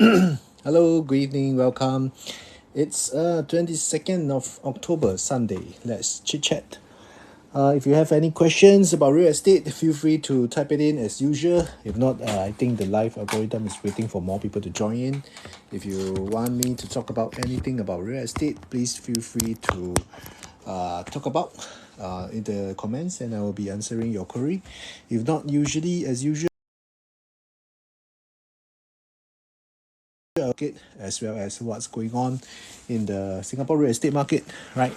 Hello, good evening, welcome. It's 22nd of October, Sunday. Let's chit chat. If you have any questions about real estate, feel free to type it in as usual. If not, I think the live algorithm is waiting for more people to join in. If you want me to talk about anything about real estate, please feel free to talk about in the comments, and I will be answering your query. If not, usually as usual, market as well as what's going on in the Singapore real estate market, right?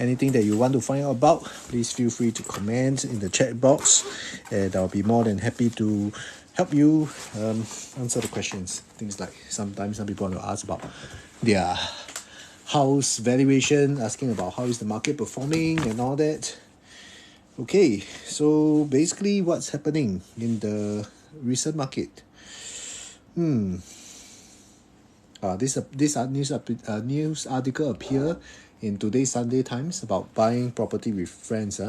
Anything that you want to find out about, please feel free to comment in the chat box, and I'll be more than happy to help you answer the questions. Things like sometimes some people want to ask about their house valuation, asking about how is the market performing and all that. Okay, so basically what's happening in the recent market? News article appear in today's Sunday Times about buying property with friends.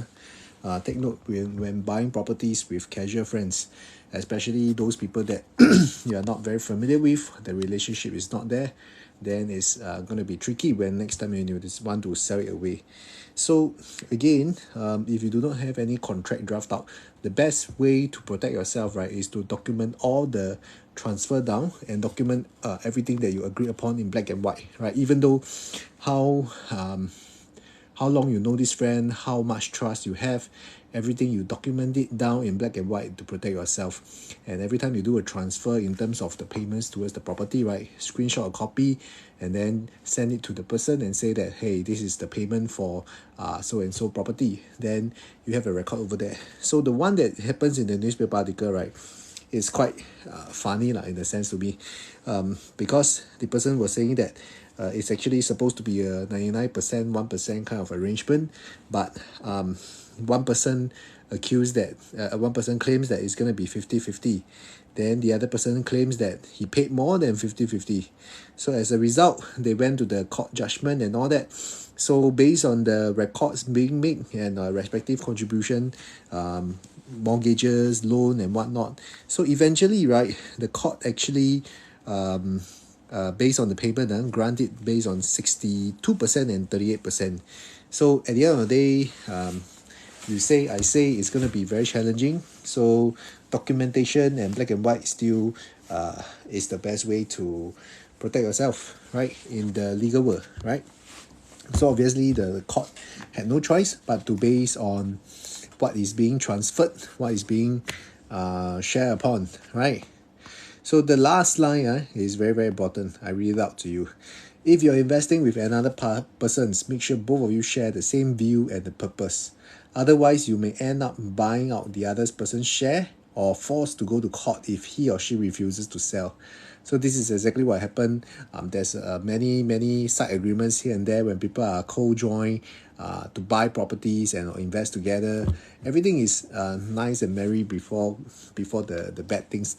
Take note when buying properties with casual friends, especially those people that you are not very familiar with, the relationship is not there, then it's going to be tricky when next time you just want to sell it away. So again, if you do not have any contract draft out, the best way to protect yourself, right, is to document all the transfer down and document everything that you agree upon in black and white, right? Even though how how long you know this friend, how much trust you have, everything you document it down in black and white to protect yourself. And every time you do a transfer in terms of the payments towards the property, right, screenshot a copy and then send it to the person and say that, hey, this is the payment for so and so property. Then you have a record over there. So the one that happens in the newspaper article, right, is quite funny in the sense to me, because the person was saying that it's actually supposed to be a 99% 1% kind of arrangement, but one person accused that one person claims that it's going to be 50-50, then the other person claims that he paid more than 50-50. So as a result, they went to the court judgment and all that. So based on the records being made and respective contribution, mortgages, loan and whatnot, so eventually, right, the court actually based on the payment grant it based on 62% and 38%. So at the end of the day, you say I say it's going to be very challenging. So documentation and black and white still is the best way to protect yourself, right, in the legal world, right? So obviously the court had no choice but to base on what is being transferred, what is being shared upon, right? So the last line is very, very important. I read it out to you. If you're investing with another person, make sure both of you share the same view and the purpose. Otherwise, you may end up buying out the other person's share or forced to go to court if he or she refuses to sell. So this is exactly what happened. There's many side agreements here and there when people are co-join to buy properties and invest together. Everything is nice and merry before the bad things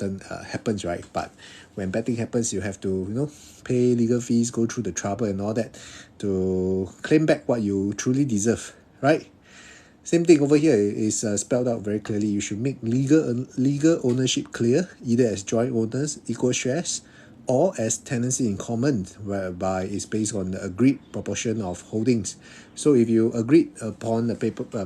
happens, right? But when bad thing happens, you have to pay legal fees, go through the trouble and all that to claim back what you truly deserve, right? Same thing over here is spelled out very clearly. You should make legal ownership clear, either as joint owners, equal shares, or as tenancy in common, whereby it's based on the agreed proportion of holdings. So if you agreed upon the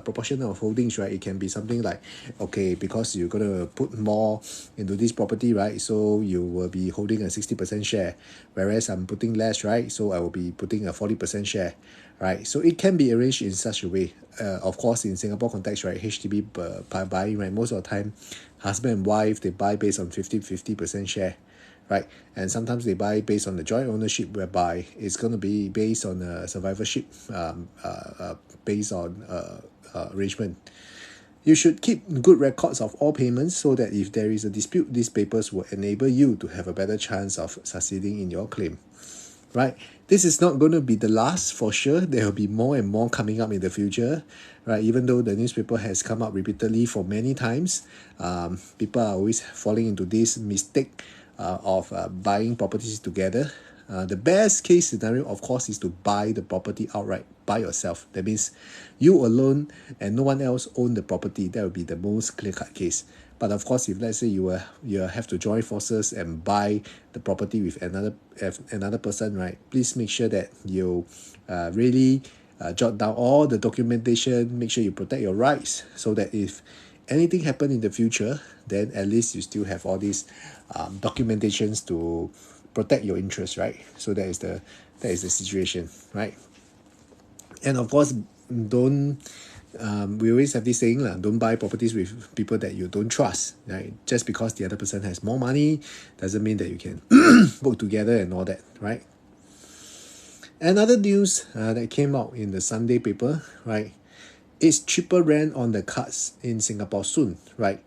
proportion of holdings, right, it can be something like, okay, because you're going to put more into this property, right, so you will be holding a 60% share, whereas I'm putting less, right, so I will be putting a 40% share, right? So it can be arranged in such a way. Of course, in Singapore context, right, HDB buying, right, most of the time, husband and wife, they buy based on 50% share, right? And sometimes they buy based on the joint ownership, whereby it's going to be based on a survivorship, based on arrangement. You should keep good records of all payments so that if there is a dispute, these papers will enable you to have a better chance of succeeding in your claim, right? This is not going to be the last for sure. There will be more and more coming up in the future, right? Even though the newspaper has come up repeatedly for many times, people are always falling into this mistake of buying properties together. The best case scenario, of course, is to buy the property outright by yourself. That means you alone and no one else own the property. That would be the most clear-cut case. But of course, if let's say you have to join forces and buy the property with another person, right? Please make sure that you really jot down all the documentation. Make sure you protect your rights so that if anything happen in the future, then at least you still have all these documentations to protect your interests, right? So that is the situation, right? And of course, don't we always have this saying lah, don't buy properties with people that you don't trust, right? Just because the other person has more money doesn't mean that you can work together and all that, right? Another news that came out in the Sunday paper, right? It's cheaper rent on the cards in Singapore soon, right?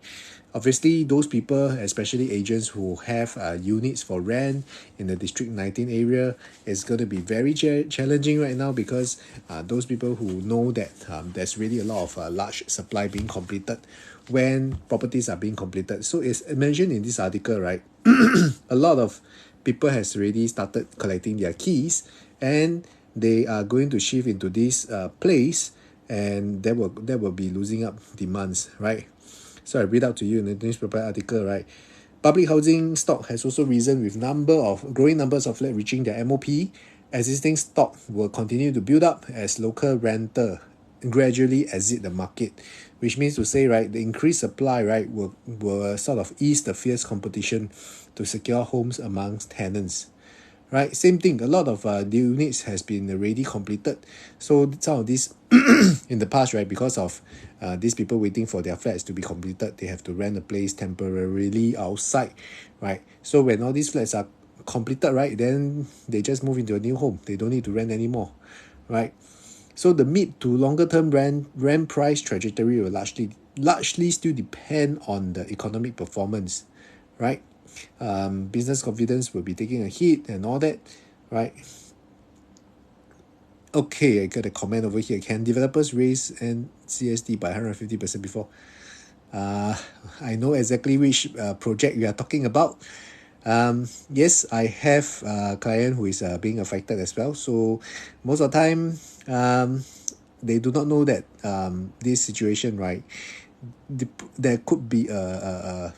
Obviously, those people, especially agents who have units for rent in the District 19 area, is going to be very challenging right now because those people who know that there's really a lot of large supply being completed when properties are being completed. So it's mentioned in this article, right? A lot of people has already started collecting their keys and they are going to shift into this place, and that will be losing up demands, right? So I read out to you in the newspaper article, right? Public housing stock has also risen with growing numbers of flats reaching their MOP. Existing stock will continue to build up as local renter gradually exit the market, which means to say, right, the increased supply, right, will sort of ease the fierce competition to secure homes amongst tenants. Right, same thing. A lot of the units has been already completed. So some of these in the past, right, because of these people waiting for their flats to be completed, they have to rent a place temporarily outside, right? So when all these flats are completed, right, then they just move into a new home. They don't need to rent anymore, right? So the mid to longer term rent price trajectory will largely still depend on the economic performance, right? Business confidence will be taking a hit and all that, right? Okay, I got a comment over here. Can developers raise NCSD by 150% before? Uh, I know exactly which project we are talking about. Yes, I have a client who is being affected as well. So most of the time, they do not know that this situation, right? There could be a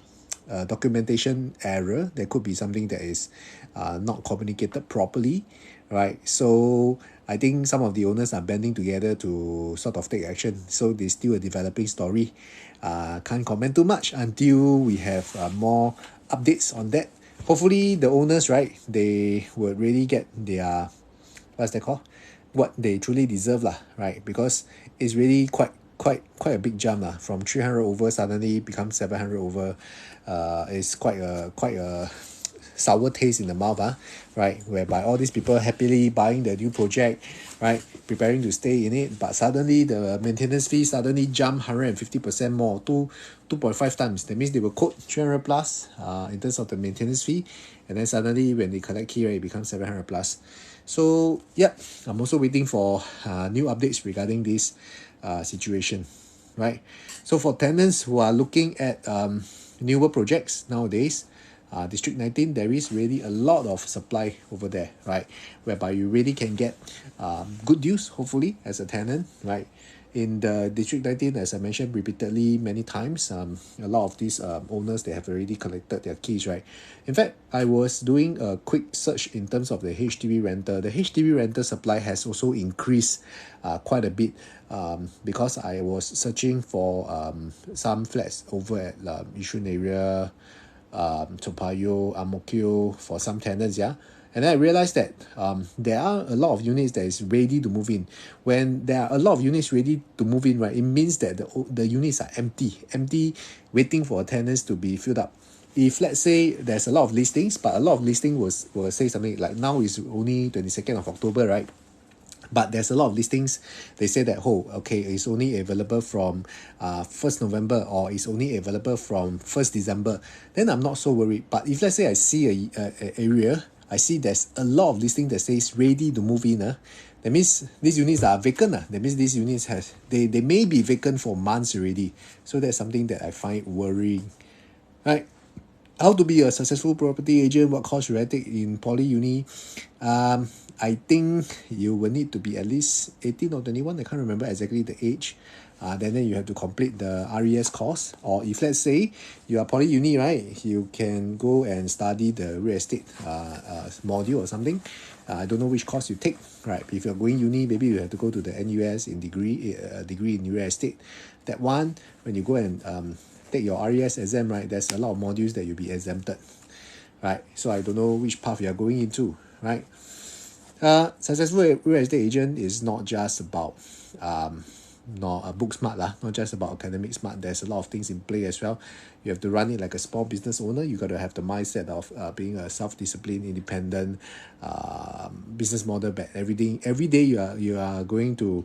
documentation error. There could be something that is not communicated properly, right? So I think some of the owners are banding together to sort of take action. So there's still a developing story. Can't comment too much until we have more updates on that. Hopefully the owners, right, they would really get their, what's that called, what they truly deserve lah, right? Because it's really quite a big jump lah, from 300 over suddenly become 700 over. It's quite a sour taste in the mouth, right? Whereby all these people happily buying the new project, right, preparing to stay in it, but suddenly the maintenance fee suddenly jump 150% more, 2.5 times. That means they will quote 300 plus in terms of the maintenance fee, and then suddenly when they collect key, right, it becomes 700 plus. So yeah, I'm also waiting for new updates regarding this situation, right? So for tenants who are looking at newer projects nowadays, District 19, there is really a lot of supply over there, right? Whereby you really can get good deals, hopefully, as a tenant, right? In the District 19, as I mentioned repeatedly many times, a lot of these owners, they have already collected their keys, right? In fact, I was doing a quick search in terms of the HDB rental. The HDB rental supply has also increased quite a bit because I was searching for some flats over at Yishun area, Toa Payoh, Ang Mo Kio for some tenants, yeah. And then I realized that there are a lot of units that is ready to move in. When there are a lot of units ready to move in, right, it means that the units are empty, waiting for tenants to be filled up. If let's say there's a lot of listings, but a lot of listing will say something like now is only 22nd of October, right? But there's a lot of listings. They say that, oh, okay, it's only available from 1st November, or it's only available from 1st December. Then I'm not so worried. But if let's say I see a area, I see there's a lot of listing that says ready to move in. That means these units are vacant. That means these units they may be vacant for months already. So that's something that I find worrying. Right? How to be a successful property agent, what course should I take in poly uni? I think you will need to be at least 18 or 21. I can't remember exactly the age. then you have to complete the RES course. Or if let's say you are poly uni, right, you can go and study the real estate module or something. I don't know which course you take, right? If you're going uni, maybe you have to go to the NUS in degree in real estate. That one, when you go and take your RES exam, right, there's a lot of modules that you'll be exempted, right? So I don't know which path you are going into, right? Successful real estate agent is not just about not book smart lah, not just about academic smart. There's a lot of things in play as well. You have to run it like a small business owner. You got to have the mindset of being a self-disciplined, independent business model. But every day you are going to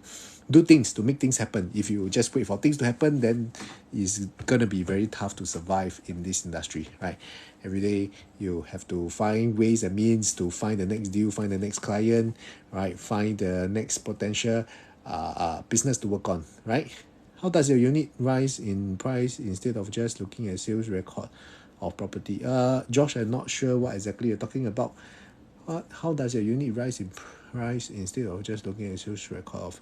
do things to make things happen. If you just wait for things to happen, then it's gonna be very tough to survive in this industry, right? Every day you have to find ways and means to find the next deal, find the next client, right? Find the next potential business to work on, right? How does your unit rise in price instead of just looking at sales record of property? Josh, I'm not sure what exactly you're talking about. How does your unit rise in price instead of just looking at sales record of?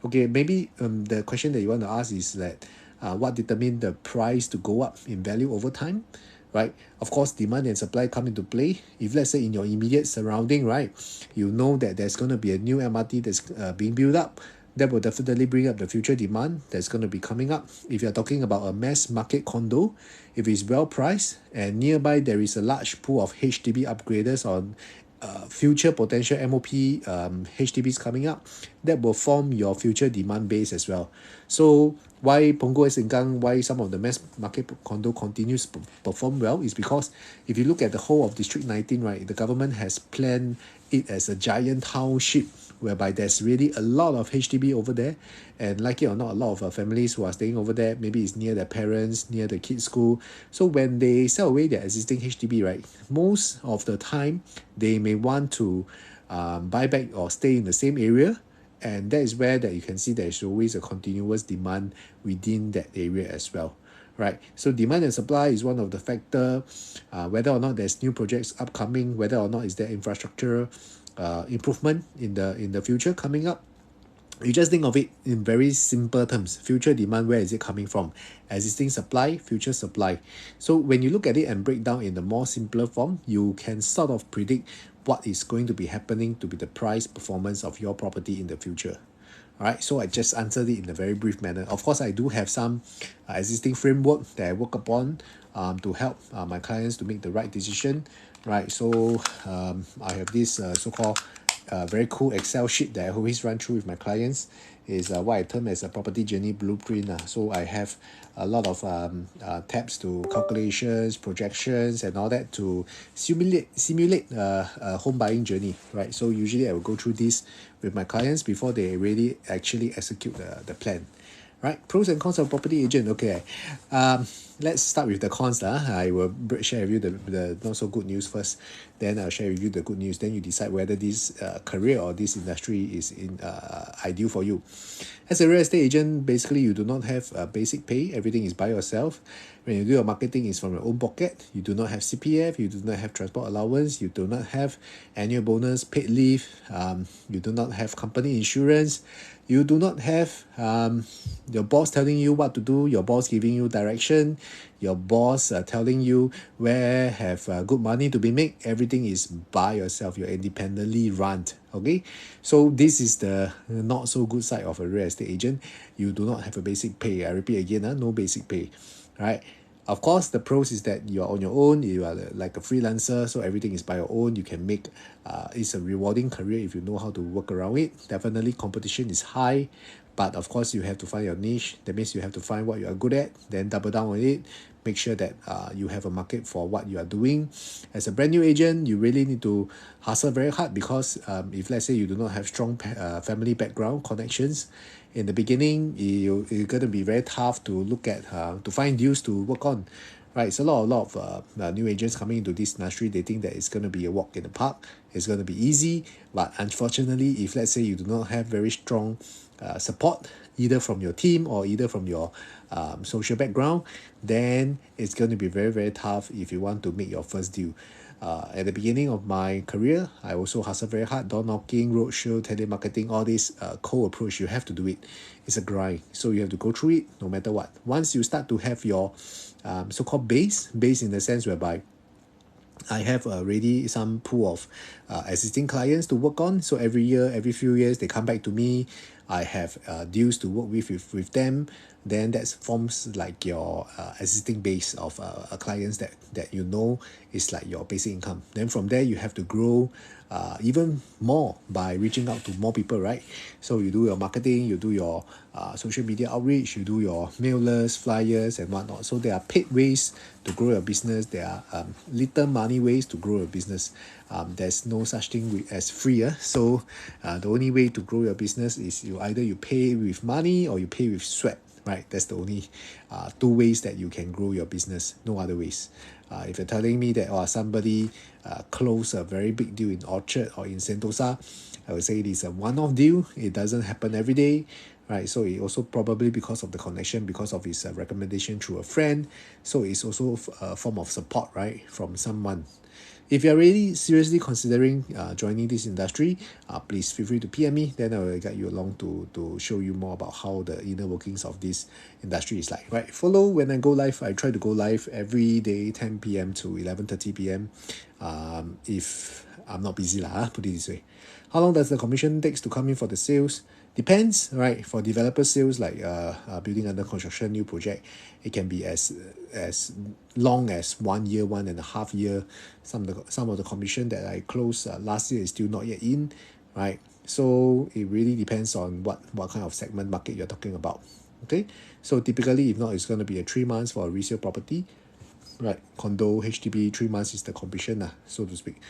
Okay, maybe the question that you want to ask is that what determine the price to go up in value over time, right? Of course, demand and supply come into play. If let's say in your immediate surrounding, right, you know that there's going to be a new MRT that's being built up, that will definitely bring up the future demand that's going to be coming up. If you're talking about a mass market condo, if it's well priced and nearby there is a large pool of HDB upgraders on future potential MOP HDBs coming up, that will form your future demand base as well. So why Punggol and Sengkang, why some of the mass market condo continues to perform well is because if you look at the whole of District 19, right, the government has planned it as a giant township whereby there's really a lot of HDB over there, and like it or not, a lot of families who are staying over there, maybe it's near their parents, near the kids' school. So when they sell away their existing HDB, right, most of the time they may want to buy back or stay in the same area, and that is where that you can see there is always a continuous demand within that area as well, right? So demand and supply is one of the factor, whether or not there's new projects upcoming, whether or not is there infrastructure improvement in the future coming up. You just think of it in very simple terms. Future demand, where is it coming from? Existing supply, future supply. So when you look at it and break down in the more simpler form, you can sort of predict what is going to be happening to be the price performance of your property in the future. All right, so I just answered it in a very brief manner. Of course, I do have some existing framework that I work upon to help my clients to make the right decision, right? So I have this so-called very cool Excel sheet that I always run through with my clients. Is what I term as a property journey blueprint. So I have a lot of tabs to calculations, projections, and all that to simulate a home buying journey, right? So usually I will go through this with my clients before they really actually execute the plan. Right, pros and cons of property agent. Okay, let's start with the cons. I will share with you the not so good news first, then I'll share with you the good news. Then you decide whether this career or this industry is ideal for you. As a real estate agent, basically you do not have a basic pay. Everything is by yourself. When you do your marketing, it's from your own pocket. You do not have CPF. You do not have transport allowance. You do not have annual bonus, paid leave. You do not have company insurance. You do not have your boss telling you what to do, your boss giving you direction, your boss telling you where have good money to be made. Everything is by yourself. You're independently run. Okay, so this is the not so good side of a real estate agent. You do not have a basic pay. I repeat again, no basic pay, right? Of course, the pros is that you're on your own. You are like a freelancer, so everything is by your own. You can make it's a rewarding career if you know how to work around it. Definitely competition is high, but of course you have to find your niche. That means you have to find what you are good at, then double down on it. Make sure that you have a market for what you are doing. As a brand new agent, you really need to hustle very hard because if let's say you do not have strong family background connections, in the beginning, it's going to be very tough to look at, to find deals to work on, right? It's a lot of new agents coming into this industry. They think that it's going to be a walk in the park. It's going to be easy. But unfortunately, if let's say you do not have very strong support either from your team or either from your social background, then it's going to be very, very tough if you want to make your first deal. At the beginning of my career, I also hustle very hard, door knocking, roadshow, telemarketing, all this cold approach. You have to do it. It's a grind. So you have to go through it no matter what. Once you start to have your so-called base in the sense whereby I have already some pool of existing clients to work on. So every year, every few years, they come back to me. I have deals to work with them. Then that forms like your existing base of clients that you know is like your basic income. Then from there, you have to grow even more by reaching out to more people, right? So you do your marketing, you do your social media outreach, you do your mailers, flyers, and whatnot. So there are paid ways to grow your business. There are little money ways to grow your business. There's no such thing as free. So the only way to grow your business is you pay with money or you pay with sweat. Right, that's the only two ways that you can grow your business. No other ways. If you're telling me that somebody closed a very big deal in Orchard or in Sentosa, I would say it is a one-off deal. It doesn't happen every day, right? So it also probably because of the connection, because of his recommendation through a friend. So it's also a form of support, right, from someone. If you're really seriously considering joining this industry, please feel free to PM me. Then I will guide you along to show you more about how the inner workings of this industry is like. Right, follow when I go live. I try to go live every day, 10 p.m. to 11:30 p.m. If I'm not busy lah, put it this way. How long does the commission takes to come in for the sales? Depends, right? For developer sales like building under construction, new project, it can be as long as 1 year, 1.5 year. Some of the commission that I closed last year is still not yet in, right? So it really depends on what kind of segment market you're talking about. Okay, so typically if not, it's going to be a 3 months for a resale property, right? Condo, HDB, 3 months is the completion, so to speak.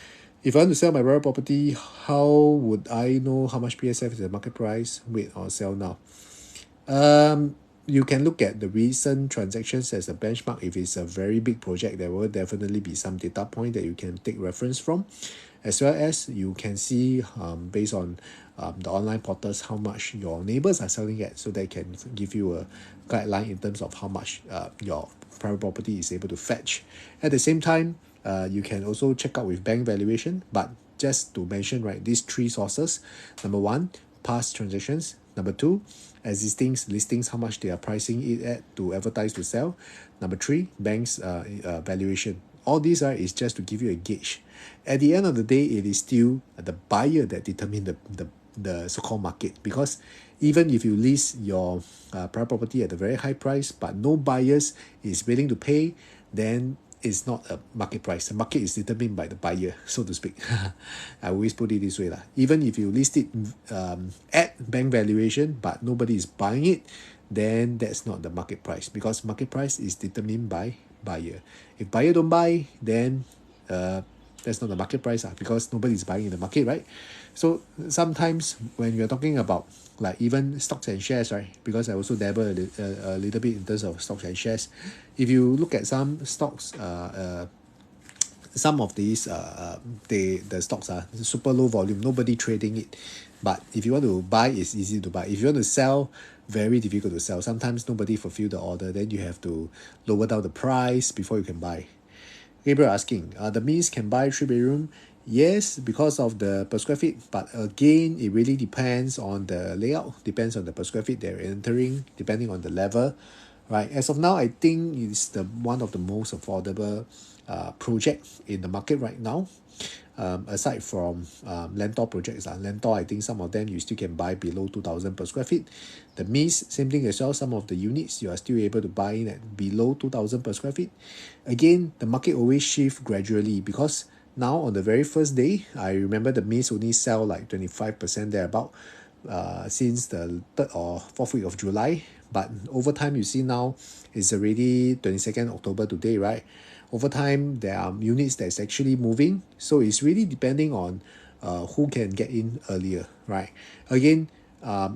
If I want to sell my private property, how would I know how much PSF is the market price? Wait or sell now? You can look at the recent transactions as a benchmark. If it's a very big project, there will definitely be some data point that you can take reference from, as well as you can see based on the online portals how much your neighbors are selling at, so they can give you a guideline in terms of how much your private property is able to fetch. At the same time, you can also check out with bank valuation, but just to mention, right, these three sources: number one, past transactions; number two, existing listings, how much they are pricing it at to advertise to sell; number three, banks valuation. All these is just to give you a gauge. At the end of the day, it is still the buyer that determine the so-called market, because even if you list your private property at a very high price but no buyers is willing to pay, then it's not a market price. The market is determined by the buyer, so to speak. I always put it this way lah. Even if you list it at bank valuation but nobody is buying it, then that's not the market price, because market price is determined by buyer. If buyer don't buy, then that's not the market price because nobody is buying in the market, right? So sometimes when you're talking about like even stocks and shares, right? Because I also dabble a little bit in terms of stocks and shares. If you look at some stocks, some of these the stocks are super low volume, nobody trading it. But if you want to buy, it's easy to buy. If you want to sell, very difficult to sell. Sometimes nobody fulfill the order, then you have to lower down the price before you can buy. Gabriel asking, the means can buy 3 bedroom? Yes, because of the per square feet, but again, it really depends on the layout, depends on the per square feet they're entering, depending on the level, right? As of now, I think it's the one of the most affordable project in the market right now. Aside from Lentor projects, Lentor, I think some of them you still can buy below 2,000 per square feet. The Mies, same thing as well. Some of the units you are still able to buy in at below 2,000 per square feet. Again, the market always shift gradually, because now on the very first day, I remember the Mies only sell like 25% thereabout since the 3rd or 4th week of July. But over time, you see now it's already 22nd October today, right? Over time, there are units that's actually moving. So it's really depending on who can get in earlier, right? Again,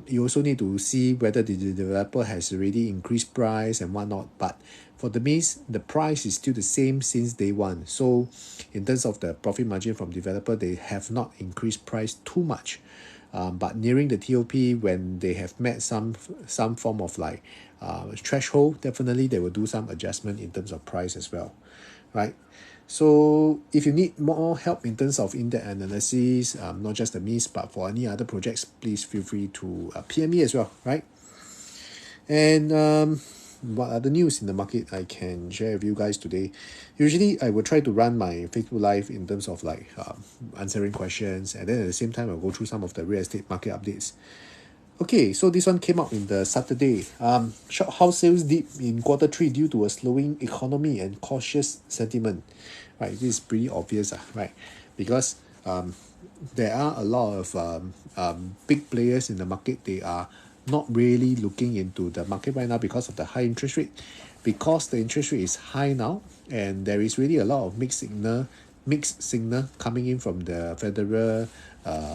you also need to see whether the developer has already increased price and whatnot. But for the Mies, the price is still the same since day one. So in terms of the profit margin from developer, they have not increased price too much. but nearing the TOP, when they have met some form of like threshold, definitely they will do some adjustment in terms of price as well, right? So if you need more help in terms of in-depth analysis, not just the MIS, but for any other projects, please feel free to PM me as well, right? And what other news in the market I can share with you guys today? Usually, I will try to run my Facebook Live in terms of like answering questions, and then at the same time, I'll go through some of the real estate market updates. Okay, so this one came out in the Saturday. Shop house sales dip in quarter 3 due to a slowing economy and cautious sentiment. Right, this is pretty obvious, right? Because there are a lot of big players in the market. They are not really looking into the market right now because of the high interest rate. Because the interest rate is high now, and there is really a lot of mixed signal coming in from the Federal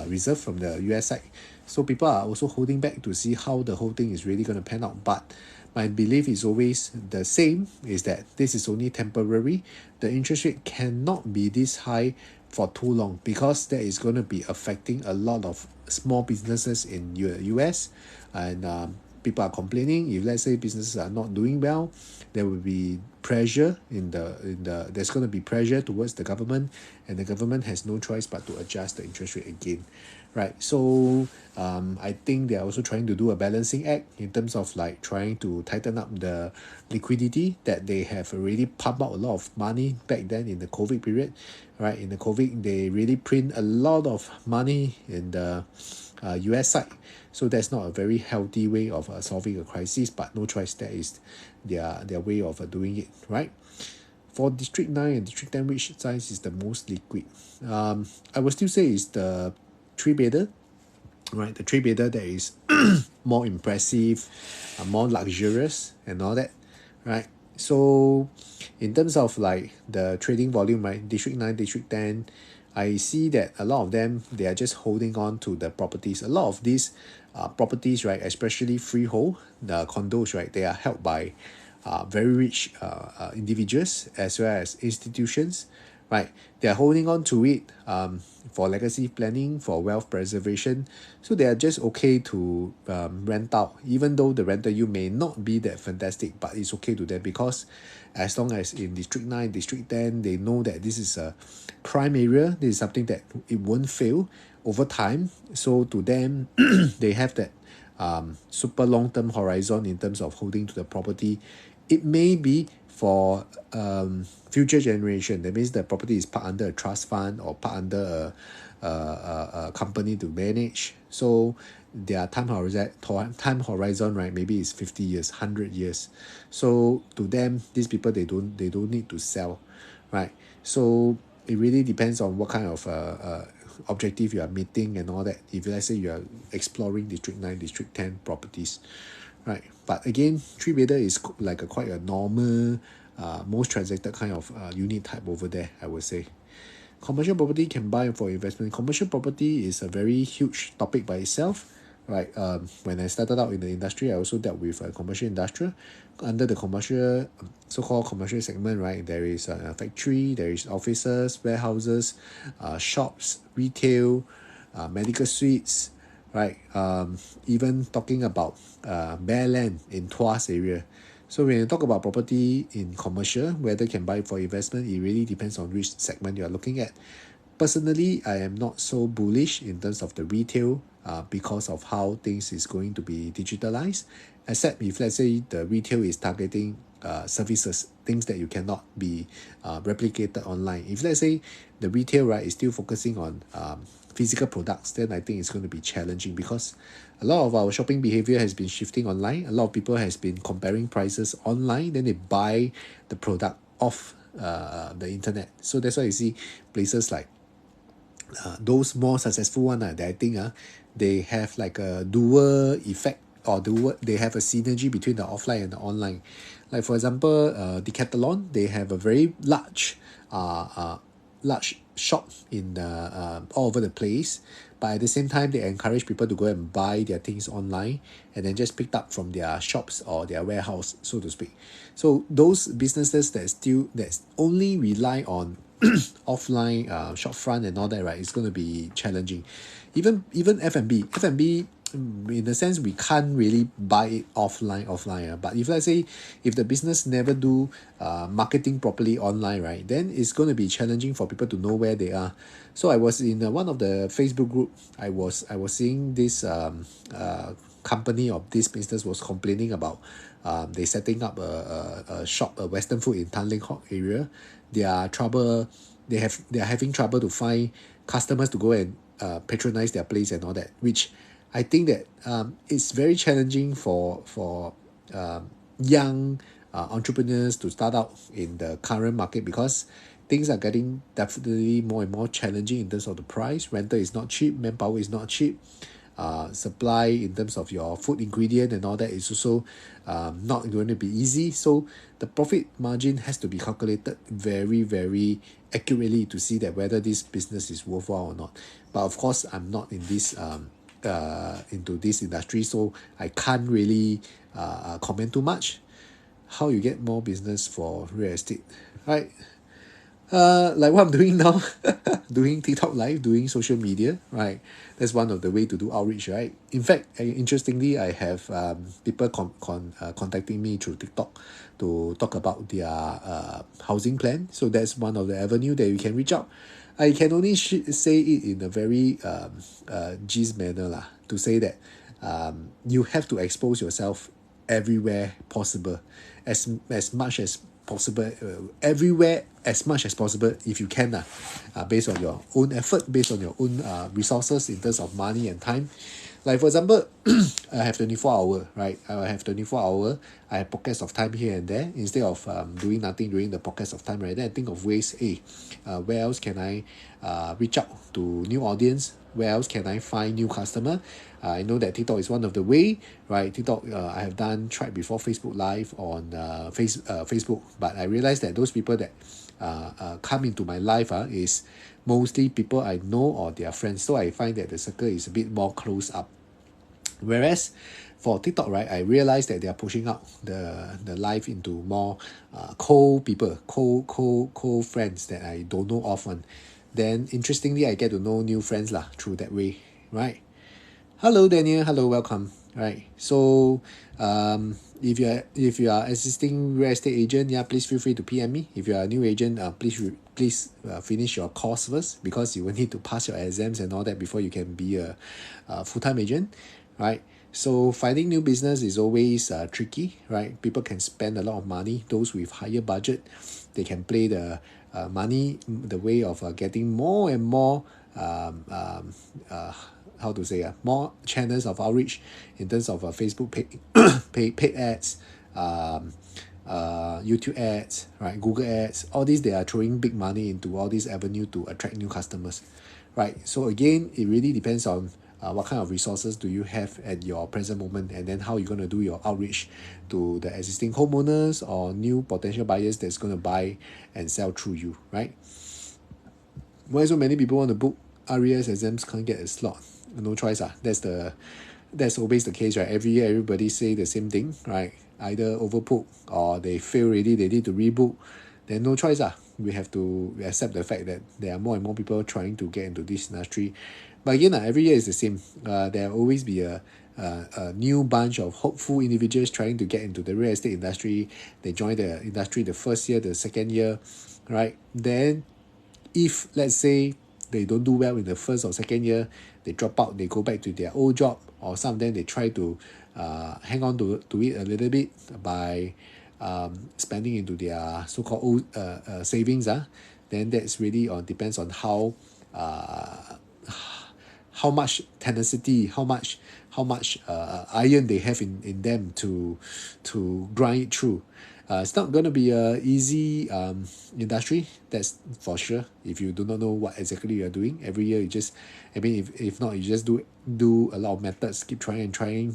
Reserve, from the US side. So people are also holding back to see how the whole thing is really going to pan out. But my belief is always the same, is that this is only temporary. The interest rate cannot be this high for too long, because that is going to be affecting a lot of small businesses in US, and people are complaining. If let's say businesses are not doing well, there will be pressure there's going to be pressure towards the government, and the government has no choice but to adjust the interest rate again, right? So I think they're also trying to do a balancing act in terms of like trying to tighten up the liquidity that they have already pumped out a lot of money back then in the COVID period, right? In the COVID, they really print a lot of money in the US side. So that's not a very healthy way of solving a crisis, but no choice, that is their way of doing it, right? For District 9 and District 10, which size is the most liquid? I would still say it's the three-bedder, right? The three-bedder that is more impressive, more luxurious and all that, right? So in terms of like the trading volume, right, District 9, District 10, I see that a lot of them, they are just holding on to the properties. A lot of these properties, right, especially freehold, the condos, right, they are held by very rich individuals as well as institutions, right? They are holding on to it for legacy planning, for wealth preservation. So they are just okay to rent out, even though the rental yield may not be that fantastic, but it's okay to them, because as long as in District 9, District 10, they know that this is a prime area, this is something that it won't fail over time. So to them, they have that super long-term horizon in terms of holding to the property. It may be for future generation. That means the property is parked under a trust fund or parked under a company to manage. So their time horizon, right, maybe is 50 years, 100 years. So to them, these people, they don't need to sell, right? So it really depends on what kind of objective you are meeting and all that. If let's say you are exploring District 9, District 10 properties, right? But again, three-bedder is like quite a normal, most transacted kind of unit type over there, I would say. Commercial property can buy for investment. Commercial property is a very huge topic by itself, right? When I started out in the industry, I also dealt with commercial industrial. Under the commercial, so-called commercial segment, right, there is a factory, there is offices, warehouses, shops, retail, medical suites, right? Even talking about bare land in Tuas area. So when you talk about property in commercial, whether can buy for investment, it really depends on which segment you are looking at. Personally, I am not so bullish in terms of the retail because of how things is going to be digitalized, except if let's say the retail is targeting services, things that you cannot be replicated online. If let's say the retail, right, is still focusing on physical products, then I think it's going to be challenging, because a lot of our shopping behavior has been shifting online. A lot of people has been comparing prices online, then they buy the product off the internet. So that's why you see places like those more successful one that I think they have like a dual effect, or they have a synergy between the offline and the online. Like for example, Decathlon, they have a very large shop in all over the place, but at the same time they encourage people to go and buy their things online and then just picked up from their shops or their warehouse, so to speak. So those businesses that only rely on offline shop front and all that, right, it's going to be challenging. Even F&B, in the sense we can't really buy it offline. But if let's say if the business never do marketing properly online, right, then it's going to be challenging for people to know where they are. So I was in one of the Facebook group. I was seeing this company of this business was complaining about they setting up a shop, a Western food in Tanglin Halt area. They are trouble. They are having trouble to find customers to go and patronize their place and all that, which I think that it's very challenging for young entrepreneurs to start out in the current market, because things are getting definitely more and more challenging in terms of the price. Rental is not cheap, manpower is not cheap. Supply in terms of your food ingredient and all that is also not going to be easy. So the profit margin has to be calculated very, very accurately to see that whether this business is worthwhile or not. But of course, I'm not in this into this industry, so I can't really comment too much. How you get more business for real estate, right? Like what I'm doing now, doing TikTok live, doing social media, right? That's one of the way to do outreach, right? In fact, interestingly, I have people contacting me through TikTok to talk about their housing plan. So that's one of the avenue that you can reach out. I can only say it in a very gist manner lah, to say that you have to expose yourself everywhere possible, as much as possible, everywhere as much as possible if you can, based on your own effort, based on your own resources in terms of money and time. Like for example, I have 24 hour, right? I have 24 hour. I have pockets of time here and there. Instead of doing nothing during the pockets of time, right? Then I think of ways, where else can I reach out to new audience? Where else can I find new customer? I know that TikTok is one of the way, right? TikTok, I have tried before Facebook Live on Facebook, but I realized that those people that come into my life is mostly people I know or their friends. So I find that the circle is a bit more close up. Whereas for TikTok, right, I realized that they are pushing out the live into more cold people, cold friends that I don't know of one. Then interestingly, I get to know new friends lah through that way, right? Hello Daniel, hello, welcome. Right. So if you are existing real estate agent, yeah, please feel free to PM me. If you are a new agent, please finish your course first, because you will need to pass your exams and all that before you can be a full-time agent, right? So finding new business is always tricky, right? People can spend a lot of money. Those with higher budget, they can play the money, the way of getting more and more how to say more channels of outreach in terms of Facebook paid ads, YouTube ads, right? Google ads, all these, they are throwing big money into all these avenue to attract new customers, right? So again, it really depends on what kind of resources do you have at your present moment, and then how you're going to do your outreach to the existing homeowners or new potential buyers that's going to buy and sell through you, right? Why so many people want to book RES exams can't get a slot? No choice. That's always the case, right? Every year everybody say the same thing, right? Either overbook or they fail already, they need to rebook. Then no choice. We have to accept the fact that there are more and more people trying to get into this industry. But again, every year is the same. There will always be a new bunch of hopeful individuals trying to get into the real estate industry. They join the industry the first year, the second year, right? Then if let's say they don't do well in the first or second year, they drop out, they go back to their old job, or some of them they try to hang on to it a little bit by spending into their so-called old savings. Then that's really depends on how much tenacity, how much iron they have in them to grind it through. It's not going to be a easy industry, that's for sure. If you do not know what exactly you are doing every year, you just, if not, you just do a lot of methods, keep trying,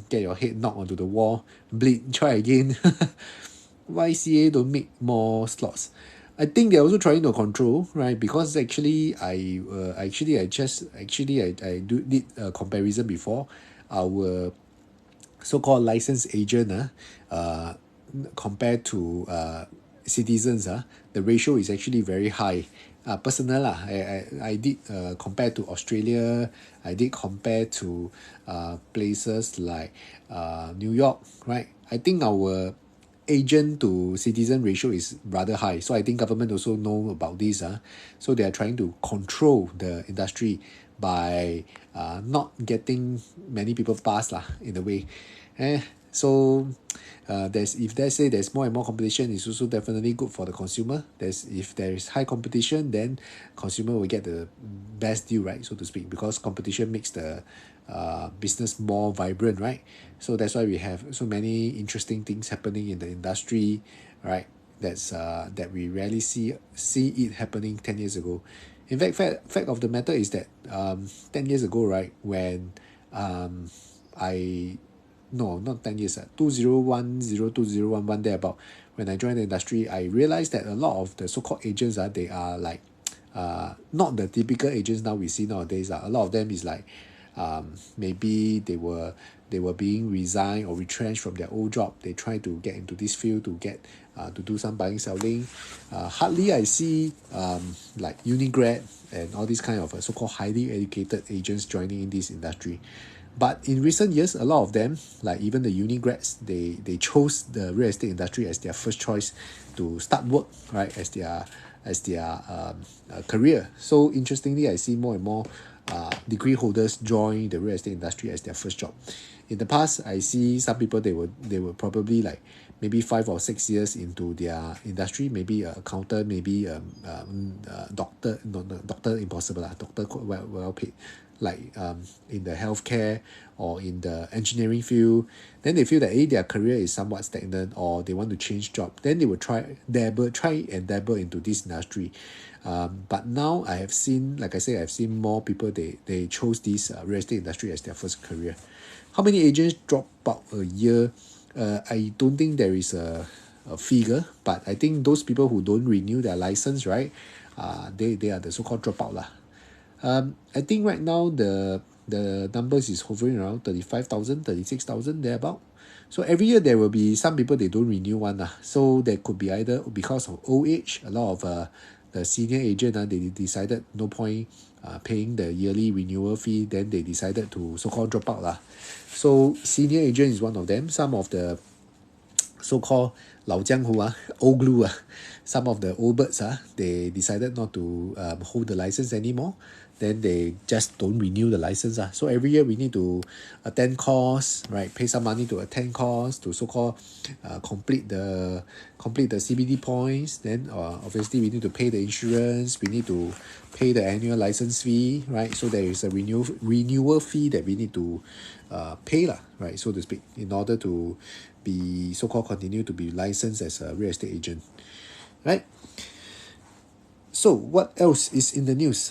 get your head knocked onto the wall, bleed, try again. YCA don't make more slots. I think they're also trying to control, right? Because actually, I did a comparison before. Our so-called licensed agent, compared to citizens, the ratio is actually very high. personal lah. I did compare to Australia. I did compare to places like New York, right? I think our agent to citizen ratio is rather high. So I think government also know about this. So they are trying to control the industry by not getting many people pass lah in a way. So there's if they say there's more and more competition, it's also definitely good for the consumer. If there is high competition, then consumer will get the best deal, right, so to speak, because competition makes the business more vibrant, right? So that's why we have so many interesting things happening in the industry, right? That we rarely see it happening 10 years ago. In fact of the matter is that 10 years ago, right, when I no, not 10 years, 2010, there about, when I joined the industry, I realized that a lot of the so-called agents, they are like, not the typical agents now we see nowadays. A lot of them is like, maybe they were being resigned or retrenched from their old job. They try to get into this field to get to do some buying, selling. Hardly I see like Unigrad and all these kind of so-called highly educated agents joining in this industry. But in recent years, a lot of them, like even the uni grads, they chose the real estate industry as their first choice to start work, right, as their career. So interestingly, I see more and more degree holders join the real estate industry as their first job. In the past, I see some people, they were probably like maybe 5 or 6 years into their industry, maybe accountant, maybe doctor, no, doctor impossible lah, doctor well paid, like in the healthcare or in the engineering field. Then they feel that their career is somewhat stagnant, or they want to change job. Then they will try and dabble into this industry. But now I have seen, like I said, I've seen more people, they chose this real estate industry as their first career. How many agents drop out a year? I don't think there is a figure, but I think those people who don't renew their license, right, they are the so-called dropout lah. I think right now the numbers is hovering around 35,000, 36,000 thereabout. So every year there will be some people they don't renew one lah. So there could be either because of old age, a lot of the senior agent they decided no point paying the yearly renewal fee, then they decided to so-called drop out lah. So senior agent is one of them. Some of the so-called 老江湖 old glue some of the old birds they decided not to hold the license anymore. Then they just don't renew the license. So every year we need to attend course, right? Pay some money to attend course to so-called complete the CBD points. Then obviously we need to pay the insurance. We need to pay the annual license fee, right? So there is a renewal fee that we need to pay lah, right? So to speak, in order to be so-called continue to be licensed as a real estate agent, right? So what else is in the news?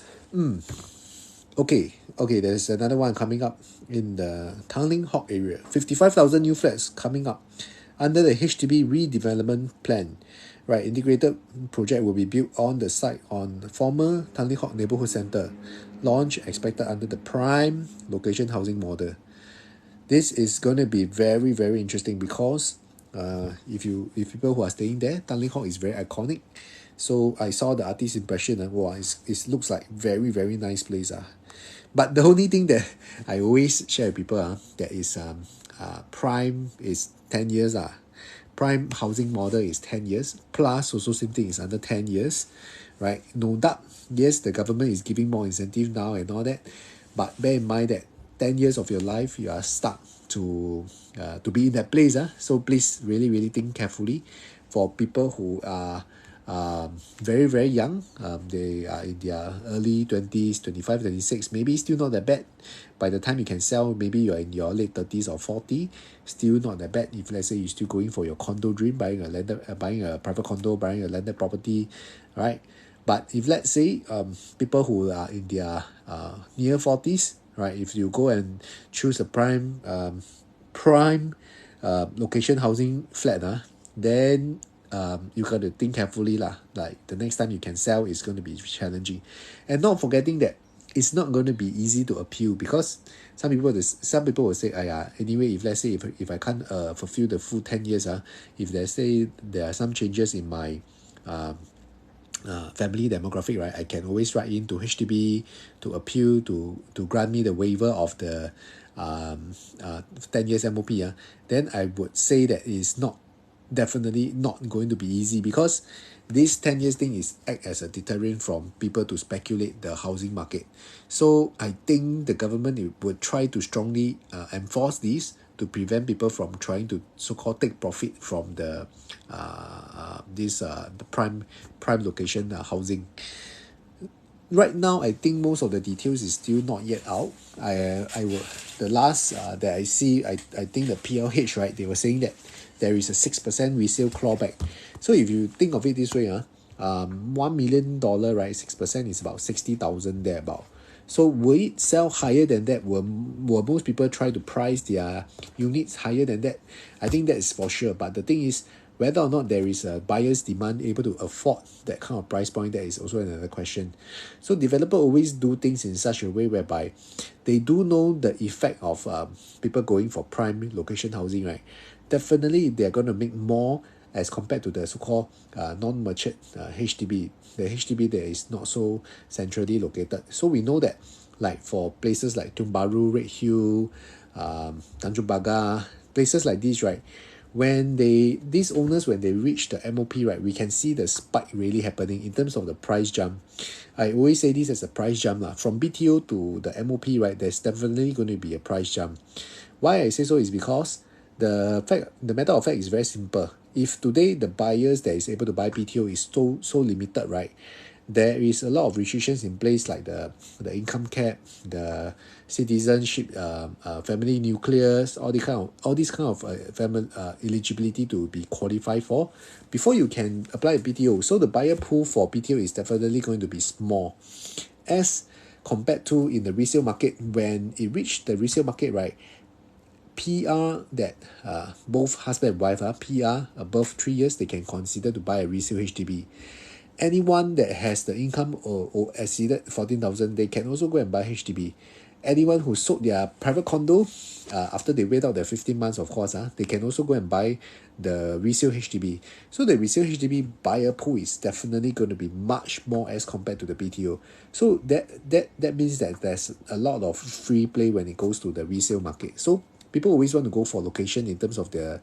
Okay, there's another one coming up in the Tanglin Hawk area. 55,000 new flats coming up under the HDB redevelopment plan. Right, integrated project will be built on the site on the former Tanglin Hawk Neighborhood Centre. Launch expected under the prime location housing model. This is going to be very, very interesting because if people who are staying there, Tanglin Hawk is very iconic. So I saw the artist impression and wow, it looks like very, very nice place. But the only thing that I always share with people that is prime is 10 years. Prime housing model is 10 years. Plus also same thing is under 10 years. Right? No doubt, yes, the government is giving more incentive now and all that. But bear in mind that 10 years of your life, you are stuck to be in that place. So please really, really think carefully. For people who are very, very young, they are in their early 20s, 25, 26, maybe still not that bad. By the time you can sell, maybe you're in your late 30s or 40, still not that bad. If let's say you're still going for your condo dream, buying a private condo, buying a landed property, right? But if let's say people who are in their near 40s, right, if you go and choose a prime location housing flat, then you got to think carefully lah. Like the next time you can sell is going to be challenging, and not forgetting that it's not going to be easy to appeal because some people will say, anyway, if let's say if I can't fulfill the full 10 years, if let's say there are some changes in my family demographic, right, I can always write in to HDB to appeal to grant me the waiver of the um, 10 years MOP. Then I would say that it's not definitely not going to be easy, because this 10 years thing is act as a deterrent from people to speculate the housing market. So I think the government would try to strongly enforce this to prevent people from trying to so-called take profit from the the prime location housing. Right now, I think most of the details is still not yet out. I will the last that I see, I think the PLH, right, they were saying that there is a 6% resale clawback. So if you think of it this way, $1 million, right, 6% is about 60,000 there about. So will it sell higher than that? Will most people try to price their units higher than that? I think that is for sure. But the thing is, whether or not there is a buyer's demand able to afford that kind of price point, that is also another question. So developer always do things in such a way whereby they do know the effect of people going for prime location housing, right? Definitely they're going to make more as compared to the so-called non-matured HDB, the HDB that is not so centrally located. So we know that, like for places like Tiong Bahru, Redhill, Tanjung Pagar, places like these, right, these owners, when they reach the MOP, right, we can see the spike really happening in terms of the price jump. I always say this as a price jump lah. From BTO to the MOP, right, there's definitely going to be a price jump. Why I say so is because the matter of fact is very simple. If today the buyers that is able to buy BTO is so limited, right, there is a lot of restrictions in place, like the income cap, the citizenship, family nucleus, all these kind of family eligibility to be qualified for before you can apply a BTO. So the buyer pool for BTO is definitely going to be small, as compared to in the resale market. When it reached the resale market, right, PR that both husband and wife are PR above 3 years, they can consider to buy a resale HDB. Anyone that has the income or exceeded 14,000, they can also go and buy HDB. Anyone who sold their private condo after they wait out their 15 months, of course, they can also go and buy the resale HDB. So the resale HDB buyer pool is definitely going to be much more as compared to the BTO. So that means that there's a lot of free play when it goes to the resale market. So people always want to go for location in terms of their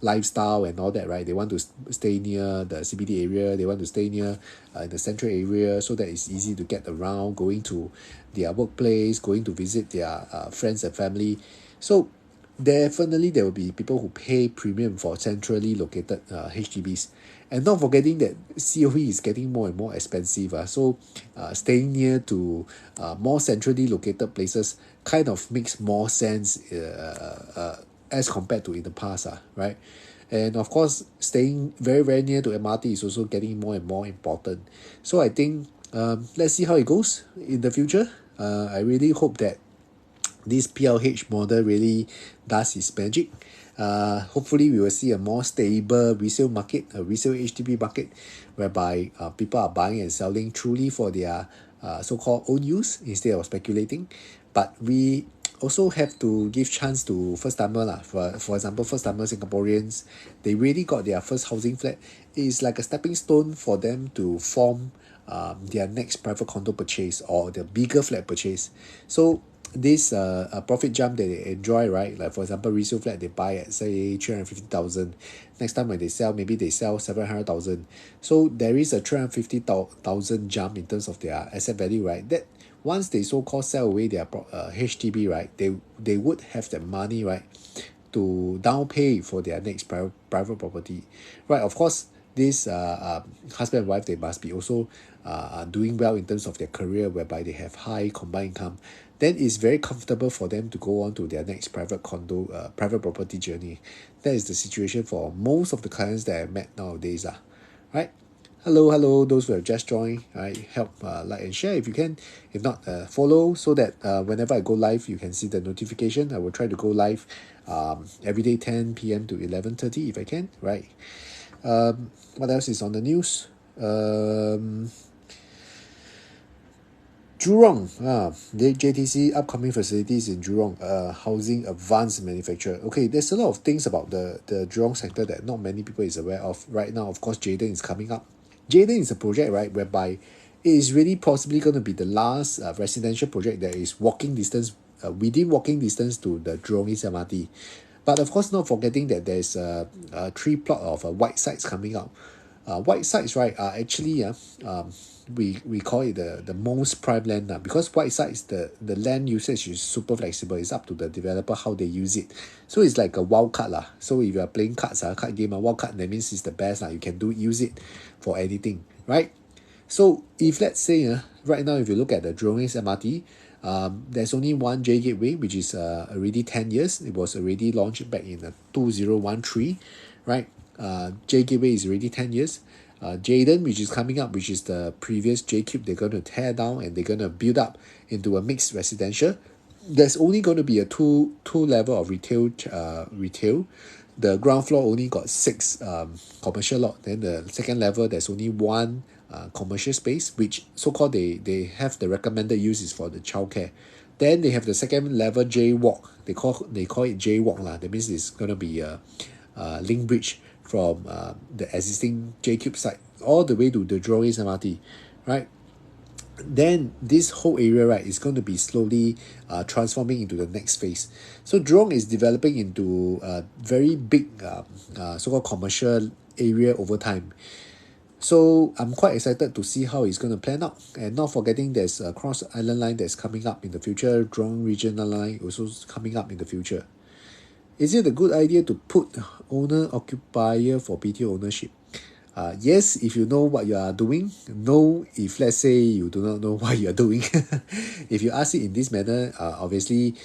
lifestyle and all that, right? They want to stay near the CBD area. They want to stay near the central area, so that it's easy to get around, going to their workplace, going to visit their friends and family. So definitely there will be people who pay premium for centrally located HDBs. And not forgetting that COE is getting more and more expensive. So staying near to more centrally located places kind of makes more sense as compared to in the past, right? And of course, staying very, very near to MRT is also getting more and more important. So I think let's see how it goes in the future. I really hope that this PLH model really does its magic. Hopefully we will see a more stable resale market, a resale HDB market, whereby people are buying and selling truly for their so-called own use instead of speculating. But we also have to give chance to first timer lah. For example, first timer Singaporeans, they really got their first housing flat. It's like a stepping stone for them to form their next private condo purchase or the bigger flat purchase. So this profit jump that they enjoy, right? Like for example, resale flat they buy at say 350,000. Next time when they sell, maybe they sell 700,000. So there is a 350,000 jump in terms of their asset value, right? That once they so-called sell away their HDB, right, they would have the money, right, to down pay for their next private property, right? Of course, this husband and wife, they must be also doing well in terms of their career, whereby they have high combined income. Then it's very comfortable for them to go on to their next private condo, private property journey. That is the situation for most of the clients that I met nowadays, right? Hello, those who have just joined, right? Help like and share if you can. If not, follow, so that whenever I go live, you can see the notification. I will try to go live every day 10 p.m. to 11:30 if I can, right? What else is on the news? Jurong, the JTC upcoming facilities in Jurong, housing advanced manufacturer. Okay, there's a lot of things about the Jurong sector that not many people is aware of right now. Of course, Jayden is coming up. Jaden is a project, right, whereby it is really possibly going to be the last residential project that is walking distance, within walking distance to the Jurong East MRT. But of course, not forgetting that there's a three plot of white sites coming out. White sites, right, are actually we call it the most prime land because white sites, the land usage is super flexible. It's up to the developer how they use it. So it's like a wild card lah. So if you are playing cards, card game, wild card, that means it's the best lah. You can use it for anything, right? So if let's say right now, if you look at the Jurong East MRT, there's only one J Gateway, which is already 10 years. It was already launched back in 2013, right? J Gateway is already 10 years. Jaden, which is coming up, which is the previous J Cube, they're going to tear down and they're going to build up into a mixed residential. There's only going to be a two level of retail. The ground floor only got 6 commercial lot. Then the second level, there's only 1 commercial space, which so-called they have the recommended use is for the childcare. Then they have the second level J Walk. They call it J Walk lah. That means it's gonna be a link bridge from the existing J Cube site all the way to the Jurong East MRT, right? Then this whole area, right, is going to be slowly transforming into the next phase. So Jurong is developing into a very big so-called commercial area over time. So I'm quite excited to see how it's going to plan out. And not forgetting there's a cross island line that's coming up in the future. Jurong regional line also coming up in the future. Is it a good idea to put owner occupier for BTO ownership? Yes, if you know what you are doing. No, if let's say you do not know what you are doing. If you ask it in this manner, obviously,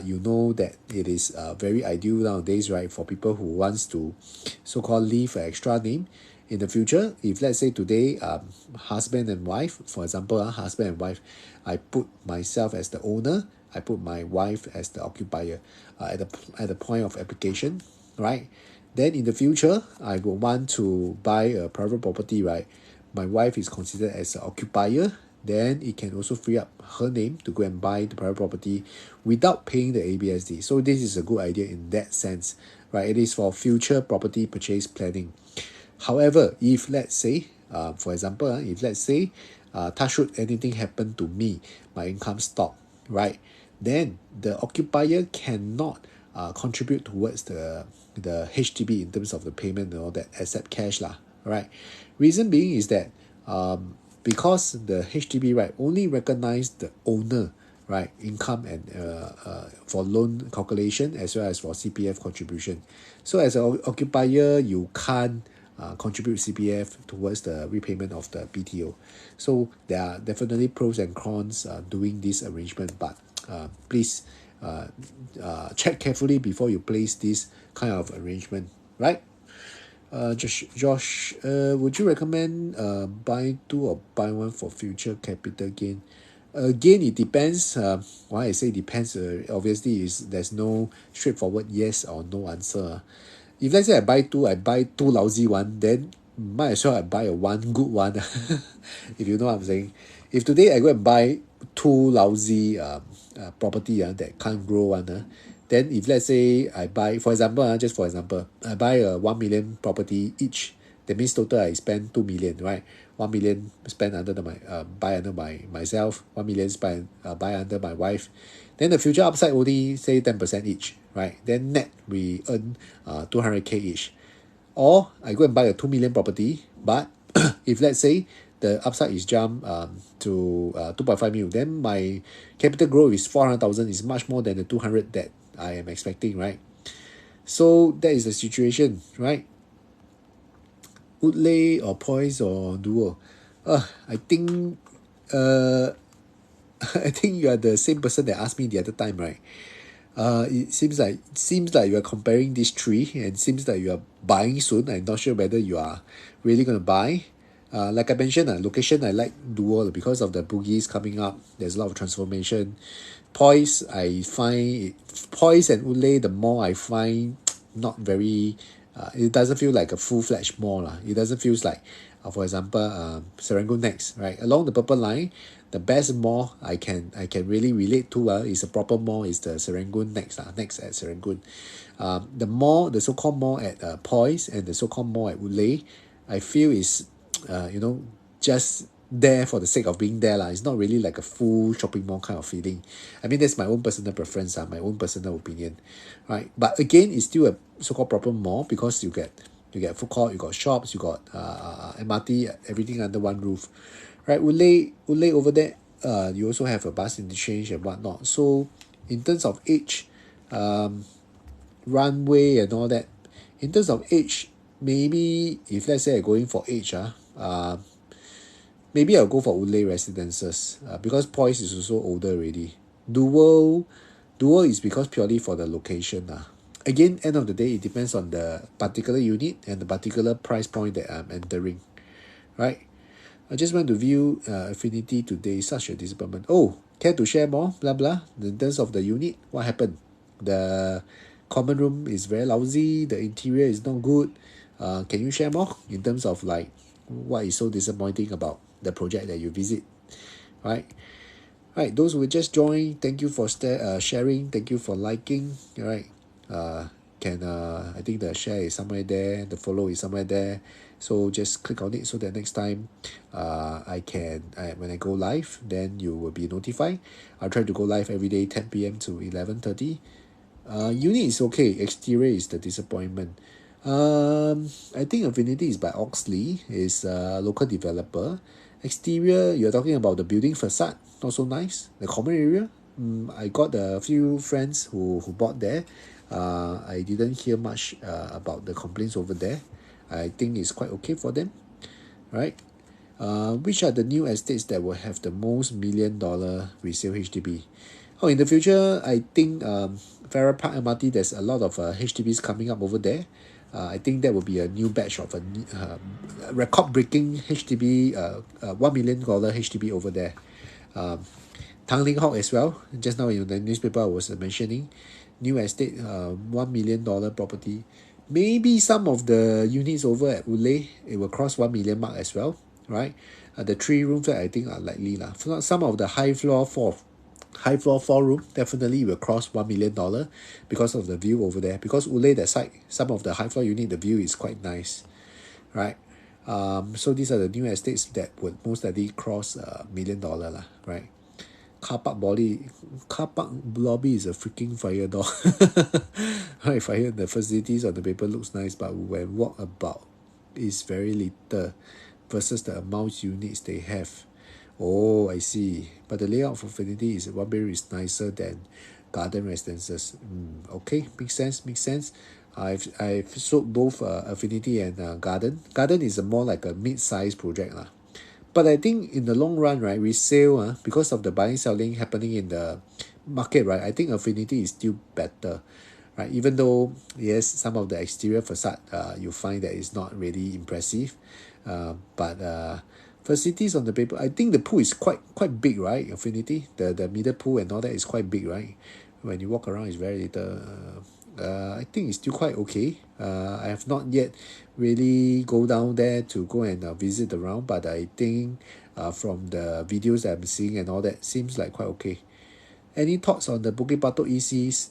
you know that it is very ideal nowadays, right, for people who wants to so-called leave an extra name in the future. If let's say today, husband and wife, for example, husband and wife, I put myself as the owner, I put my wife as the occupier at the point of application, right? Then in the future, I would want to buy a private property, right? My wife is considered as an occupier. Then it can also free up her name to go and buy the private property without paying the ABSD. So this is a good idea in that sense, right? It is for future property purchase planning. However, if let's say, for example, if let's say, touch wood, anything happen to me, my income stop, right? Then the occupier cannot contribute towards the HDB in terms of the payment and all that, except cash lah, right? Reason being is that because the HDB, right, only recognize the owner, right, income and for loan calculation as well as for CPF contribution. So as an occupier, you can't contribute CPF towards the repayment of the BTO. So there are definitely pros and cons doing this arrangement, but please check carefully before you place this kind of arrangement, right? Josh, would you recommend buy 2 or buy 1 for future capital gain? Again, it depends. Why I say depends, obviously is there's no straightforward yes or no answer. If let's say I buy 2 lousy one, then might as well I buy a 1 good one. If you know what I'm saying. If today I go and buy 2 lousy property that can't grow one, then if let's say I buy, for example, just for example, I buy a 1 million property each, that means total I spend 2 million, right? 1 million spend under my buy under myself, 1 million spend buy under my wife. Then the future upside only say 10% each, right? Then net we earn 200k each. Or I go and buy a 2 million property, but if let's say the upside is jump to 2.5 mil, then my capital growth is 400,000, is much more than the 200 that I am expecting, right? So that is the situation, right? Woodley or Poise or Duo? I think I think you are the same person that asked me the other time, right? It seems like you are comparing these 3 and seems like you are buying soon. I'm not sure whether you are really going to buy. Like I mentioned, location I like Duo because of the boogies coming up. There's a lot of transformation. Poise, I find Poise and Woodley, the mall I find not very. It doesn't feel like a full-fledged mall lah. It doesn't feel like, for example, Serangoon Next, right? Along the Purple Line, the best mall I can really relate to is a proper mall is the Serangoon Next, Next at Serangoon. The so-called mall at Poise and the so-called mall at Woodley, I feel is you know, just there for the sake of being there lah. It's not really like a full shopping mall kind of feeling. I mean, that's my own personal preference, my own personal opinion, right? But again, it's still a so-called proper mall because you get food court, you got shops, you got MRT, everything under one roof, right? Woodleigh over there, you also have a bus interchange and whatnot. So in terms of age, runway and all that, in terms of age, maybe if let's say I'm going for age, maybe I'll go for Woodleigh Residences because Poise is also older already. Dual is because purely for the location. Again, end of the day, it depends on the particular unit and the particular price point that I'm entering, right? I just went to view Affinity today. Such a disappointment. Oh, care to share more? Blah blah. In terms of the unit, what happened? The common room is very lousy. The interior is not good. Can you share more in terms of like what is so disappointing about the project that you visit, right? Right, those who just joined, thank you for sharing. Thank you for liking. All right, can I think the share is somewhere there, the follow is somewhere there. So just click on it so that next time, when I go live, then you will be notified. I'll try to go live every day, 10 p.m. to 11:30. Unit is okay. Exterior is the disappointment. I think Affinity is by Oxley, is a local developer. Exterior, you're talking about the building facade, not so nice. The common area, I got a few friends who bought there. I didn't hear much about the complaints over there. I think it's quite okay for them, right? Which are the new estates that will have the most $1 million resale HDB? Oh, in the future, I think Farrer Park MRT, there's a lot of HDBs coming up over there. I think that will be a new batch of a record-breaking HDB, $1 million HDB over there. Tanglin Halt as well. Just now in the newspaper I was mentioning, new estate, $1 million property. Maybe some of the units over at Woodleigh, it will cross 1 million mark as well, right? The 3 room flat I think are likely lah. Some of the high floor 4 room definitely will cross $1 million because of the view over there. Because Woodleigh that side, some of the high floor unit, the view is quite nice, right? So these are the new estates that would most likely cross $1 million lah, right? Car park lobby is a freaking fire door. Right, fire, the facilities on the paper looks nice, but when walk about, is very little versus the amount units they have. Oh, I see. But the layout for Affinity is one bedroom is nicer than garden residences. Okay, makes sense. I've sold both Affinity and Garden. Garden is a more like a mid-sized project lah. But I think in the long run, right, resale, because of the buying selling happening in the market, right, I think Affinity is still better, right? Even though yes, some of the exterior facade you find that is not really impressive, but facilities on the paper, I think the pool is quite big, right? Affinity, the middle pool and all that is quite big, right? When you walk around, it's very little. I think it's still quite okay. I have not yet really go down there to go and visit around, but I think from the videos that I'm seeing and all that, seems like quite okay. Any thoughts on the Bukit Batok ECs?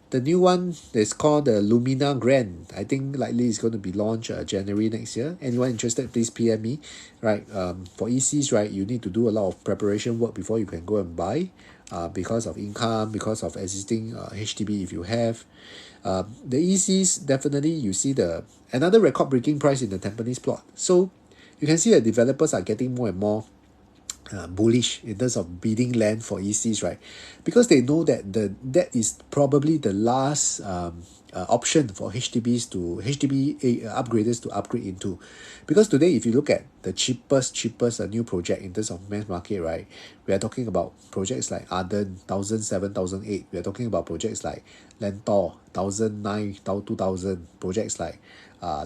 The new one is called the Lumina Grand. I think likely it's going to be launched January next year. Anyone interested, please PM me. Right, for ECs, right, you need to do a lot of preparation work before you can go and buy. Because of income, because of existing HDB if you have. The ECs, definitely you see another record-breaking price in the Tampines plot. So you can see that developers are getting more and more bullish in terms of bidding land for ECs, right? Because they know that that is probably the last option for HDB upgraders to upgrade into. Because today, if you look at the cheapest new project in terms of mass market, right, we are talking about projects like Arden 1007, 1008. We are talking about projects like Lentor 1009, 2000. Projects like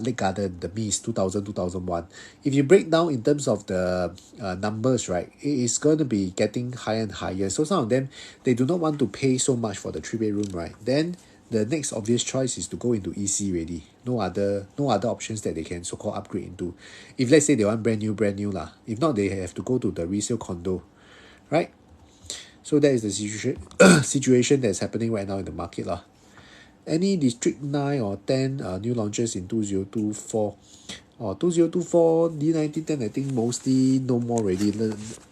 Lake Garden, the Mist 2000, 2001. If you break down in terms of the numbers, right, it is going to be getting higher and higher. So some of them, they do not want to pay so much for the 3-bedroom, right? Then the next obvious choice is to go into EC already. No other options that they can so-called upgrade into. If let's say they want brand new lah. If not, they have to go to the resale condo, right? So that is the situation that's happening right now in the market lah. Any District 9 or 10 new launches in 2024? Oh, 2024 D1910, I think mostly no more already.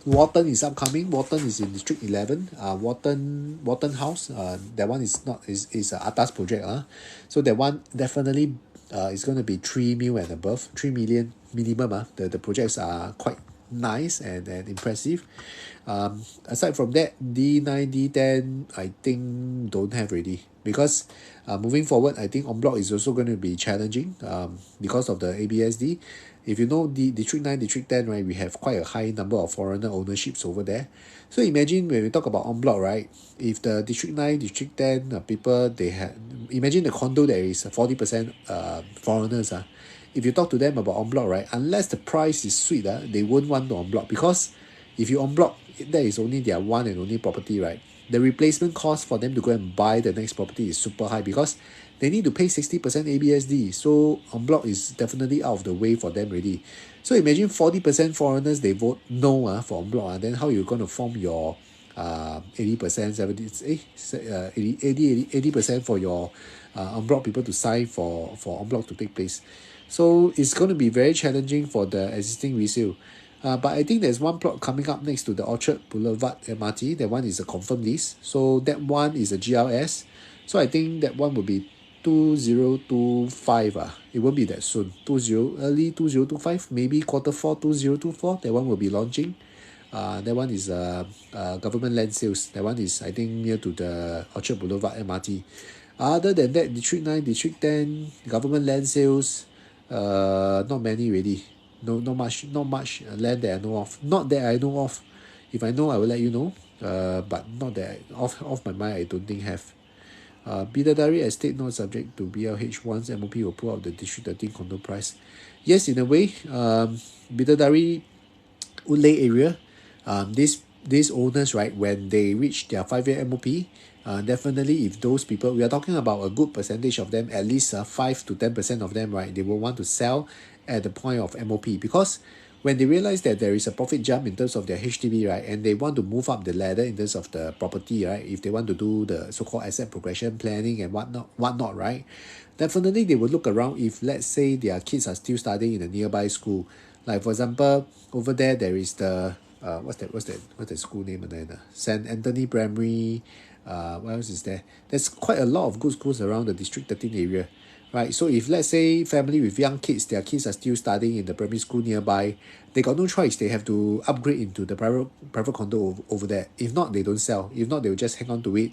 Wharton is upcoming. Wharton is in District 11. Wharton House. That one is not is a atas project. So that one definitely is going to be 3 mil and above. 3 million minimum. The projects are quite nice and impressive. Aside from that, D9, D10, I think don't have already because moving forward, I think en bloc is also going to be challenging because of the ABSD. If you know the District 9, District 10, right, we have quite a high number of foreigner ownerships over there. So imagine when we talk about en bloc, right, if the District 9, District 10 people, they have, imagine the condo there is 40% foreigners. If you talk to them about en bloc, right, unless the price is sweet, they won't want to en bloc because if you en bloc, that is only their one and only property, right? The replacement cost for them to go and buy the next property is super high because they need to pay 60% ABSD. So en bloc is definitely out of the way for them already. So imagine 40% foreigners, they vote no for en bloc. Then how you going to form your 80%, 70, 80% for your en bloc people to sign for en bloc to take place. So it's going to be very challenging for the existing resale. But I think there's one plot coming up next to the Orchard Boulevard MRT. That one is a confirmed lease. So that one is a GLS. So I think that one will be 2025. It won't be that soon. Early 2025, maybe Q4 2024. That one will be launching. That one is government land sales. That one is, I think, near to the Orchard Boulevard MRT. Other than that, District 9, District 10, government land sales, not many really. No, not much land that I know of. Not that I know of. If I know, I will let you know. But not that off my mind, I don't think have. Bidadari estate not subject to BLH once MOP will pull out the District 13 condo price. Yes, in a way, Bidadari Woodleigh area, these owners, right, when they reach their 5-year MOP, definitely if those people, we are talking about a good percentage of them, at least 5 to 10% of them, right, they will want to sell at the point of MOP because when they realize that there is a profit jump in terms of their HDB, right, and they want to move up the ladder in terms of the property, right, if they want to do the so-called asset progression planning and whatnot, right, definitely they will look around if let's say their kids are still studying in a nearby school. Like for example, over there is the what's the school name again? St. Anthony Primary. What else is there? There's quite a lot of good schools around the District 13 area, right? So if let's say family with young kids, their kids are still studying in the primary school nearby, they got no choice. They have to upgrade into the private condo over there. If not, they don't sell. If not, they will just hang on to it.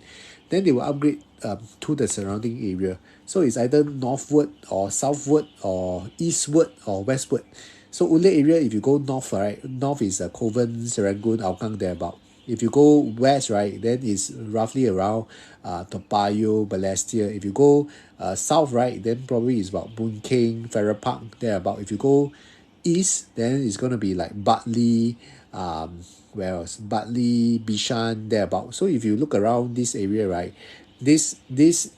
Then they will upgrade to the surrounding area. So it's either northward or southward or eastward or westward. So Woodleigh area, if you go north, right, north is Kovan, Serangoon, Hougang, thereabout. If you go west, right, then it's roughly around Toa Payoh, Balestier. If you go south, right, then probably it's about Boon Keng, Farrer Park, thereabout. If you go east, then it's going to be like Bartley, where else? Bartley, Bishan, thereabout. So if you look around this area, right, these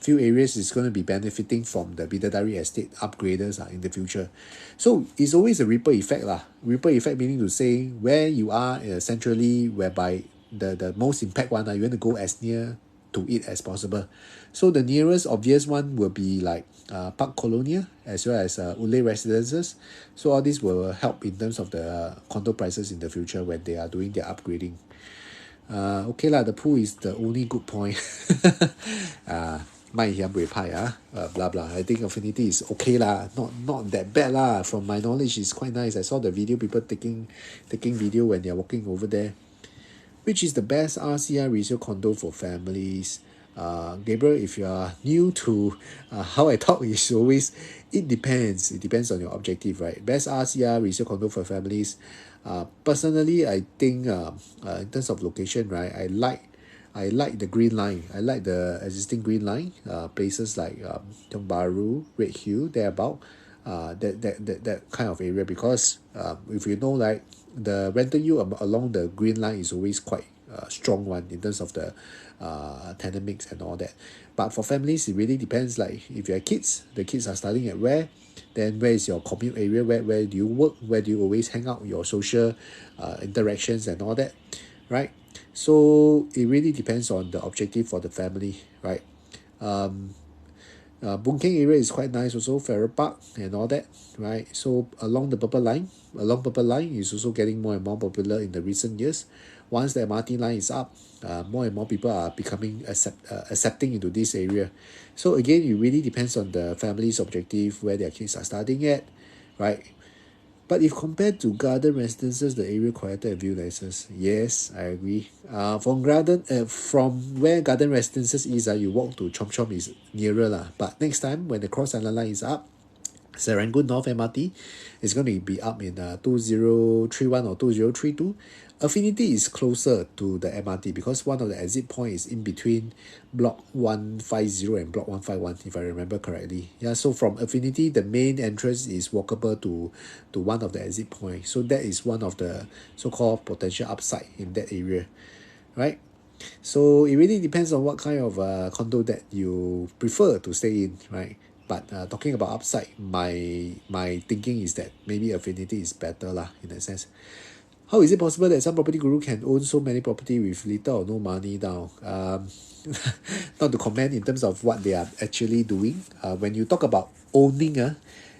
few areas is going to be benefiting from the Bidadari estate upgraders in the future. So it's always a ripple effect lah. Ripple effect meaning to say where you are centrally, whereby the most impact one, you want to go as near to it as possible. So the nearest obvious one will be like Park Colonia as well as Woodleigh Residences. So all this will help in terms of the condo prices in the future when they are doing their upgrading. Okay lah, the pool is the only good point. 卖香不派 blah blah. I think Affinity is okay lah, not that bad lah. From my knowledge, it's quite nice. I saw the video, people taking video when they are walking over there. Which is the best RCI resale condo for families? Gabriel, if you are new to how I talk, is always, it depends. It depends on your objective, right? Best RCI resale condo for families. Personally, I think in terms of location, right, I like the Green Line. I like the existing Green Line. Places like Tiong Bahru, Red Hill, thereabout. That kind of area because if you know, like the rental yield along the Green Line is always quite strong one in terms of the tenant mix and all that. But for families, it really depends. Like if you have kids, the kids are studying at where, then where is your commute area? Where do you work? Where do you always hang out? Your social interactions and all that, right? So it really depends on the objective for the family, right? Boon Keng area is quite nice also, Farrer Park and all that, right? So along Purple Line is also getting more and more popular in the recent years. Once the MRT line is up, more and more people are becoming accepting into this area. So again, it really depends on the family's objective, where their kids are studying at, right? But if compared to garden residences, the area quieter and view nicer. Yes, I agree. From where garden residences is, you walk to Chom Chom is nearer lah. But next time when the Cross Island Line is up, Serangoon North MRT is going to be up in 2031 or 2032. Affinity is closer to the MRT because one of the exit points is in between block 150 and block 151, if I remember correctly. Yeah, so from Affinity, the main entrance is walkable to one of the exit points. So that is one of the so-called potential upside in that area, right? So it really depends on what kind of condo that you prefer to stay in, right? But talking about upside, my thinking is that maybe Affinity is better lah in that sense. How is it possible that some property guru can own so many property with little or no money down? Not to comment in terms of what they are actually doing. When you talk about owning,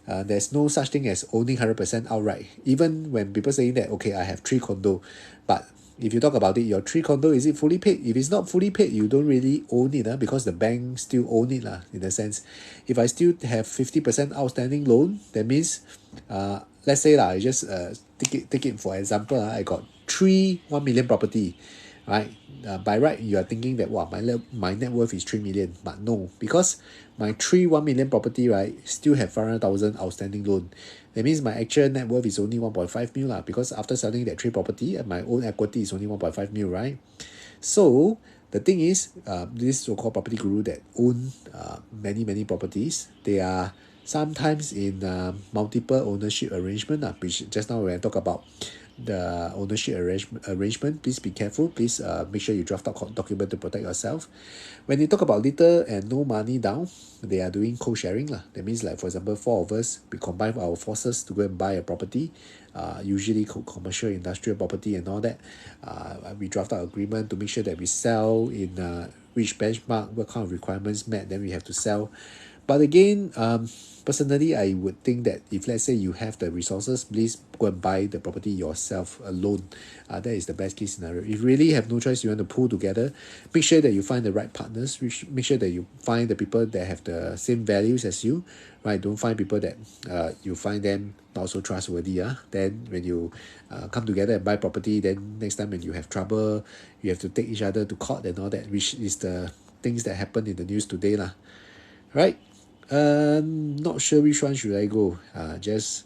there's no such thing as owning 100% outright. Even when people saying that, okay, I have 3 condo, but if you talk about it, your 3 condo, is it fully paid? If it's not fully paid, you don't really own it because the bank still own it in a sense. If I still have 50% outstanding loan, that means let's say I just take it for example, I got 1 million property, right? By right, you are thinking that wow, my net worth is 3 million, but no, because my 1 million property, right, still have 500,000 outstanding loan. That means my actual net worth is only 1.5 mil lah, because after selling that 3 property, my own equity is only 1.5 mil, right? So the thing is, this so-called property guru that own many properties, they are sometimes in multiple ownership arrangement, which just now when I talk about the ownership arrangement, please be careful. Please make sure you draft out document to protect yourself. When you talk about little and no money down, they are doing co-sharing lah. That means like for example, 4 of us, we combine our forces to go and buy a property, usually commercial industrial property and all that. We draft out agreement to make sure that we sell in which benchmark, what kind of requirements met, then we have to sell. But again, personally, I would think that if let's say you have the resources, please go and buy the property yourself alone. That is the best case scenario. If you really have no choice, you want to pull together, make sure that you find the right partners, make sure that you find the people that have the same values as you, right? Don't find people that you find them not so trustworthy. Then when you come together and buy property, then next time when you have trouble, you have to take each other to court and all that, which is the things that happen in the news today lah, right? Not sure which one should I go. Just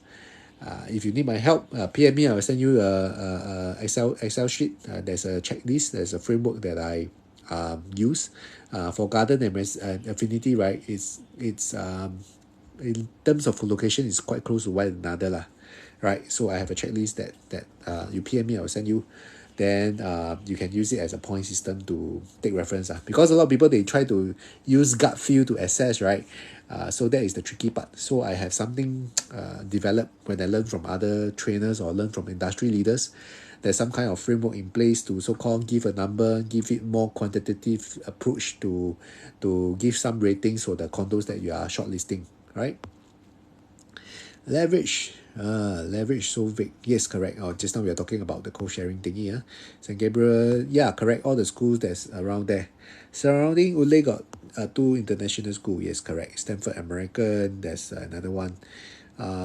if you need my help, PM me. I will send you a Excel sheet. There's a checklist. There's a framework that I use for garden and affinity. Right? It's in terms of location, it's quite close to one another lah. Right? So I have a checklist that you PM me. I will send you. Then you can use it as a point system to take reference because a lot of people, they try to use gut feel to assess, right? So that is the tricky part. So I have something developed when I learn from other trainers or learn from industry leaders. There's some kind of framework in place to so-called give a number, give it more quantitative approach to give some ratings for the condos that you are shortlisting, right? Leverage so vague. Yes, correct. Just now we are talking about the co-sharing thingy. St. Gabriel, yeah, correct. All the schools that's around there. Surrounding Woodleigh got 2 international schools. Yes, correct. Stanford American, there's another one.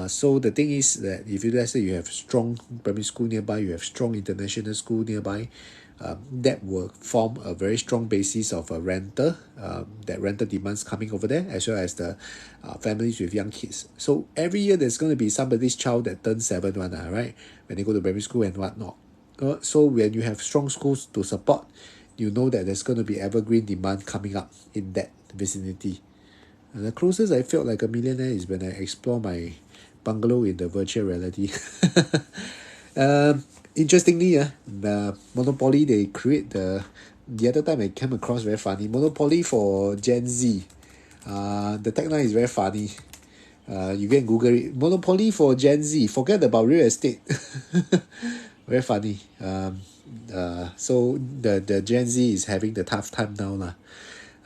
So the thing is that if let's say you have strong primary school nearby, you have strong international school nearby, that will form a very strong basis of a renter, that rental demands coming over there, as well as the families with young kids. So every year there's going to be somebody's child that turns 7 right? When they go to primary school and whatnot. So when you have strong schools to support, you know that there's going to be evergreen demand coming up in that vicinity. And the closest I felt like a millionaire is when I explore my bungalow in the virtual reality. Interestingly, the Monopoly, they create the other time I came across very funny, Monopoly for Gen Z. The tagline is very funny. You can Google it. Monopoly for Gen Z. Forget about real estate. Very funny. So the Gen Z is having the tough time now lah.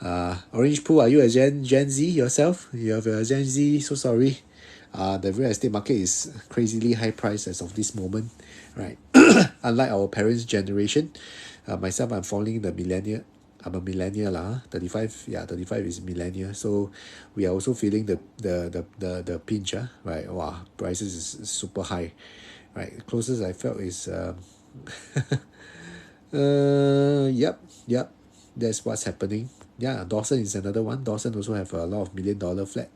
Orange Pool, are you a Gen Z yourself? You have a Gen Z, so sorry. The real estate market is crazily high price as of this moment, right? Unlike our parents' generation, myself, I'm following the millennial. I'm a millennial lah, 35. Yeah, 35 is millennial. So we are also feeling the pinch, right? Wow, prices is super high, right? The closest I felt is yep. That's what's happening. Yeah, Dawson is another one. Dawson also have a lot of $1 million flat.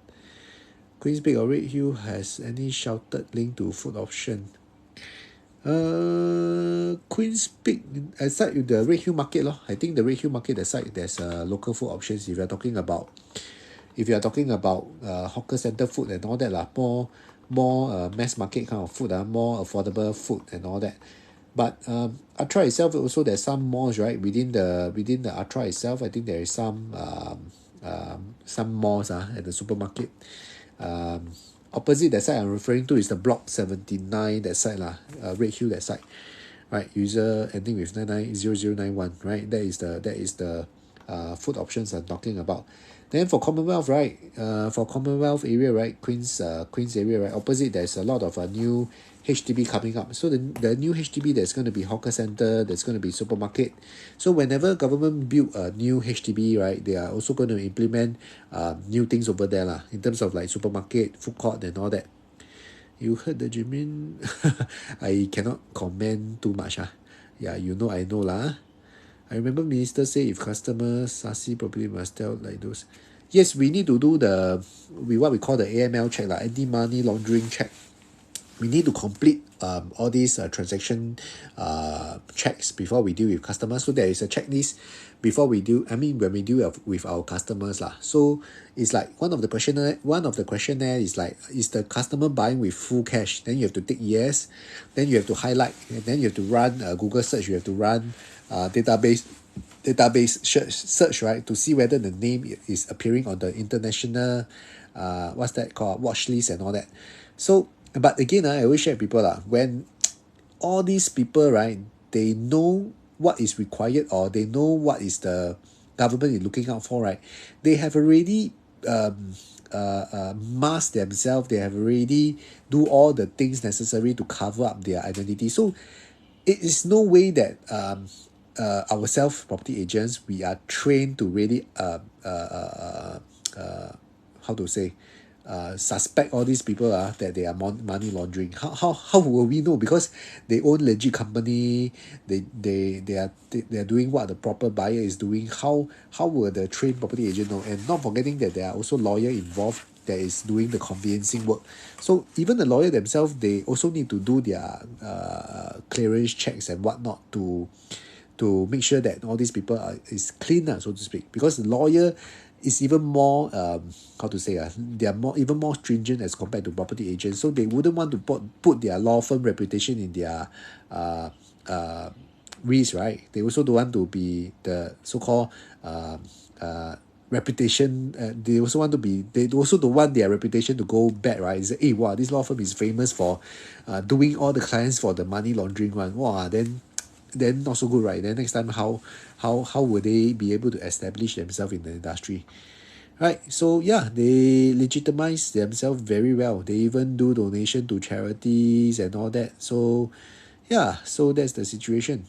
Queens Peak or Redhill has any sheltered link to food option? Queens Peak aside with the Redhill market lor. I think the Redhill market aside there's local food options if you're talking about hawker center food and all that lah, more mass market kind of food, more affordable food and all that. But Atra itself also there's some malls, right, within the Atra itself. I think there is some malls at the supermarket. Opposite that side I'm referring to is the block 79 that side lah, Redhill that side, right? User ending with 990091, right? That is the food options I'm talking about. Then for Commonwealth, right? For Commonwealth area, right? Queens area, right? Opposite, there's a lot of new HDB coming up. So the new HDB, there's going to be hawker center, there's going to be supermarket. So whenever government build a new HDB, right, they are also going to implement new things over there lah, in terms of like supermarket, food court, and all that. You heard the Jimin? I cannot comment too much. Yeah, I know lah. I remember minister say if customers SASI properly must tell like those. Yes, we need to do what we call the AML check, like anti-money laundering check. We need to complete all these transaction checks before we deal with customers. So there is a checklist before we do. I mean, when we deal with our customers lah. So it's like one of the questionnaire is like, is the customer buying with full cash? Then you have to tick yes. Then you have to highlight. And then you have to run a Google search. You have to run database search, right, to see whether the name is appearing on the international what's that called, watch list and all that. So but again, I always share with people when all these people, right, they know what is required, or they know what is the government is looking out for, right, they have already masked themselves, they have already do all the things necessary to cover up their identity. So it is no way that ourselves property agents, we are trained to really how to say, suspect all these people that they are money laundering. How will we know? Because they own legit company, they are doing what the proper buyer is doing. How will the trained property agent know? And not forgetting that there are also lawyer involved that is doing the conveyancing work. So even the lawyer themselves, they also need to do their clearance checks and whatnot to make sure that all these people is clean, so to speak. Because the lawyer is even more they are even more stringent as compared to property agents. So they wouldn't want to put their law firm reputation in their risk, right? They also don't want to be the so-called reputation. They also don't want their reputation to go bad, right? Say, hey, wow, this law firm is famous for doing all the clients for the money laundering one. Wow, then not so good, right? Then next time how will they be able to establish themselves in the industry, right? So yeah, they legitimize themselves very well. They even do donation to charities and all that. So yeah, so that's the situation.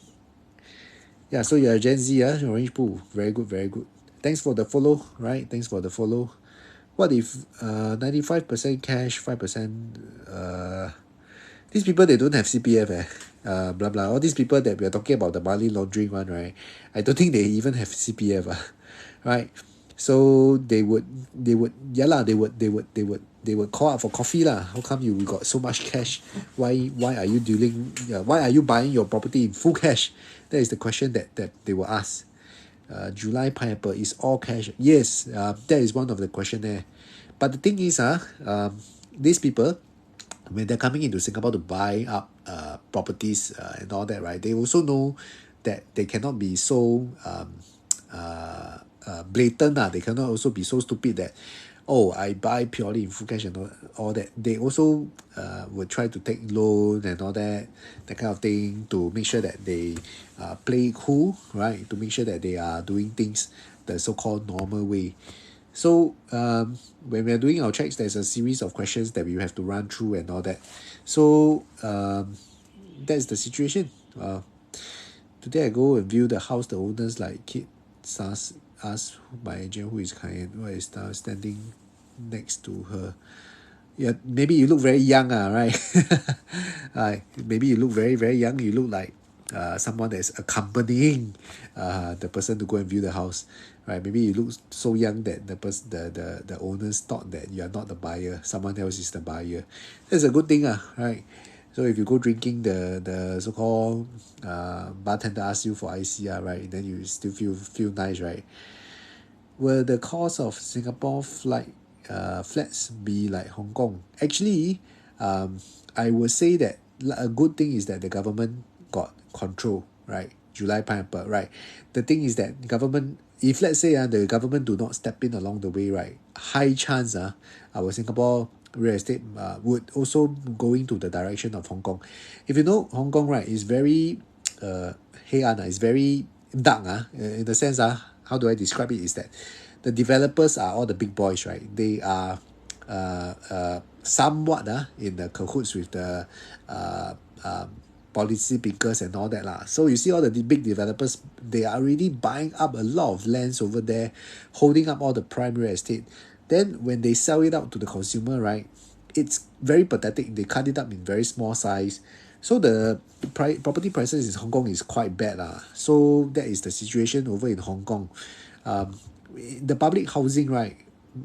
Yeah, so you're Gen Z, Orange Pool. Very good, very good. Thanks for the follow, right? Thanks for the follow. What if 95% cash, 5% these people, they don't have CPF blah blah. All these people that we are talking about, the money laundering one, right? I don't think they even have CPF right? So they would call out for coffee lah. How come you got so much cash? Why are you why are you buying your property in full cash? That is the question that they will ask. July pineapple is all cash. Yes, that is one of the questionnaire. But the thing is these people, when they're coming into Singapore to buy up properties and all that, right, they also know that they cannot be so blatant. They cannot also be so stupid that, oh, I buy purely in full cash and all that. They also will try to take loan and all that kind of thing, to make sure that they play cool, right? To make sure that they are doing things the so-called normal way. So when we're doing our checks, there's a series of questions that we have to run through and all that. So that's the situation. Today I go and view the house. The owners like kid ask my agent who is kind, what is standing next to her. Yeah, maybe you look very young, right? Maybe you look very, very young. You look like someone that's accompanying the person to go and view the house, right? Maybe you look so young that the owners thought that you are not the buyer, someone else is the buyer. That's a good thing, right? So if you go drinking, the so-called bartender asks you for ICR, right? Then you still feel nice, right? Will the cost of Singapore flats be like Hong Kong? Actually, I would say that a good thing is that the government got control, right? July pineapple, right? The thing is that government, if let's say the government do not step in along the way, right? High chance our Singapore real estate would also going to the direction of Hong Kong. If you know Hong Kong, right, is very it's very dark in the sense how do I describe it is that the developers are all the big boys, right? They are somewhat in the cahoots with the policy makers and all that lah. So you see all the big developers, they are already buying up a lot of lands over there, holding up all the prime real estate. Then when they sell it out to the consumer, right, it's very pathetic. They cut it up in very small size. So the property prices in Hong Kong is quite bad lah. So that is the situation over in Hong Kong. The public housing, right?